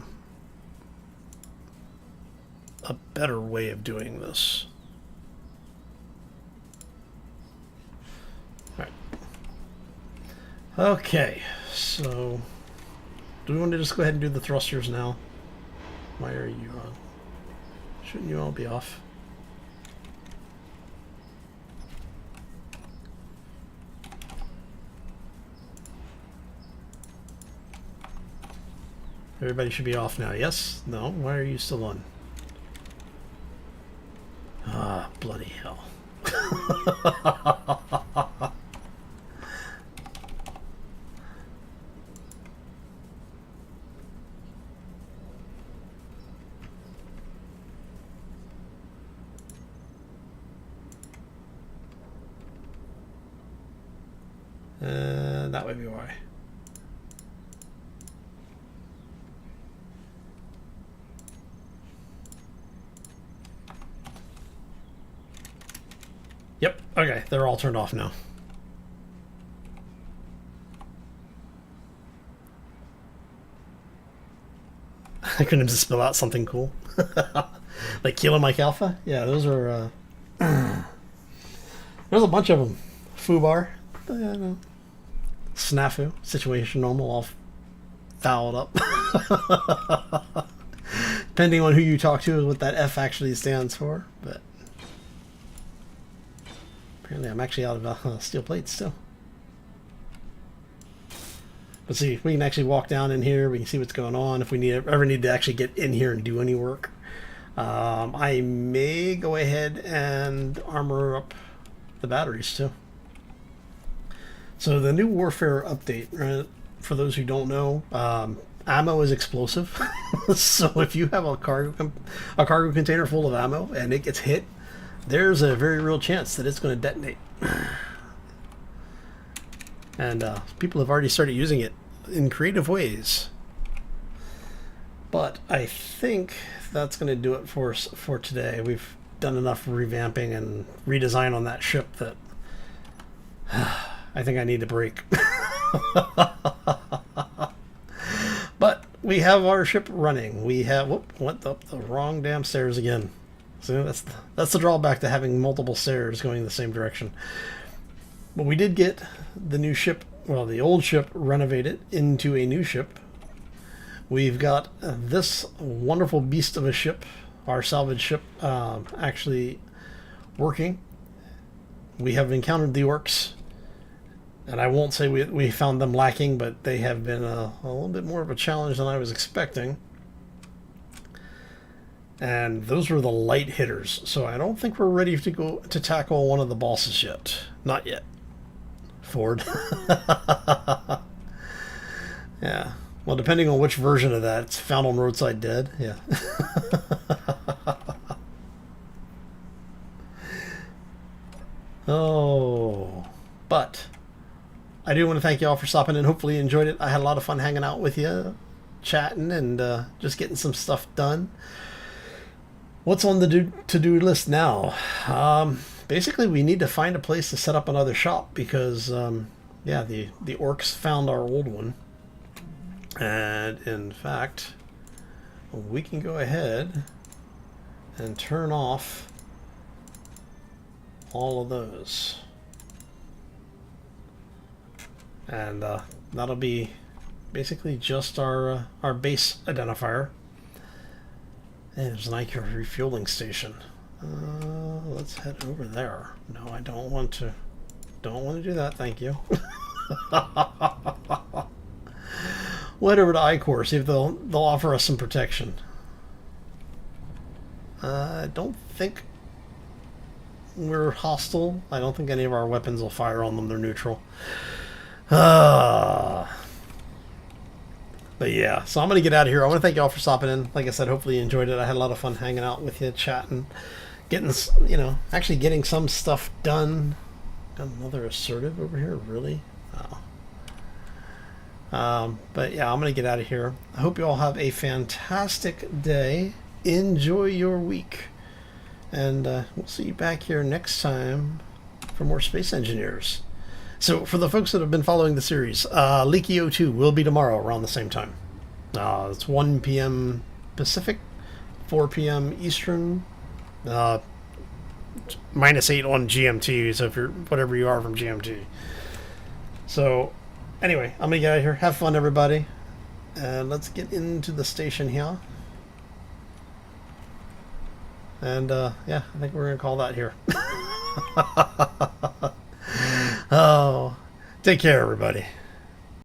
[SPEAKER 1] better way of doing this. All right. Okay, so do we want to just go ahead and do the thrusters now? Why are you on? Shouldn't you all be off? Everybody should be off now. Yes? No? Why are you still on? Ah, bloody hell. That would be why. Yep, okay, they're all turned off now. Acronyms to spell out something cool. Like Kilo Mike Alpha? Yeah, those are, there's a bunch of them. Foobar. Snafu. Situation normal, all fouled up. Depending on who you talk to is what that F actually stands for, but apparently I'm actually out of steel plates still. Let's see, we can actually walk down in here, we can see what's going on if we ever need to actually get in here and do any work. I may go ahead and armor up the batteries too. So the new warfare update, right, for those who don't know, ammo is explosive. So if you have a cargo container full of ammo and it gets hit, there's a very real chance that it's going to detonate. And people have already started using it in creative ways. But I think that's going to do it for us for today. We've done enough revamping and redesign on that ship that I think I need a break. But we have our ship running. We have, whoop, went up the wrong damn stairs again. So that's the drawback to having multiple stairs going in the same direction. But we did get the new ship, well, the old ship renovated into a new ship. We've got this wonderful beast of a ship, our salvage ship, actually working. We have encountered the Orks, and I won't say we found them lacking, but they have been a little bit more of a challenge than I was expecting. And those were the light hitters, so I don't think we're ready to go to tackle one of the bosses yet. Not yet. Ford. Yeah. Well, depending on which version of that, it's found on Roadside Dead. Yeah. Oh. But I do want to thank you all for stopping in. Hopefully you enjoyed it. I had a lot of fun hanging out with you, chatting, and just getting some stuff done. What's on the to-do list now? Basically, we need to find a place to set up another shop because, yeah, the Orks found our old one. And, in fact, we can go ahead and turn off all of those. And that'll be basically just our base identifier. And there's an IQ refueling station. Let's head over there. No, I don't want to. Don't want to do that. Thank you. We'll head over to I-Core, see if they'll offer us some protection. I don't think we're hostile. I don't think any of our weapons will fire on them. They're neutral. But yeah, so I'm going to get out of here. I want to thank you all for stopping in. Like I said, hopefully you enjoyed it. I had a lot of fun hanging out with you, chatting, getting, actually getting some stuff done. Got another assertive over here, really? Oh. But yeah, I'm going to get out of here. I hope you all have a fantastic day. Enjoy your week. And we'll see you back here next time for more Space Engineers. So for the folks that have been following the series, Leaky 02 will be tomorrow around the same time. It's 1 p.m. Pacific, 4 p.m. Eastern, -8 on GMT, so if you're whatever you are from GMT. So anyway, I'm gonna get out of here. Have fun, everybody, and let's get into the station here. And yeah, I think we're gonna call that here. Oh, take care, everybody.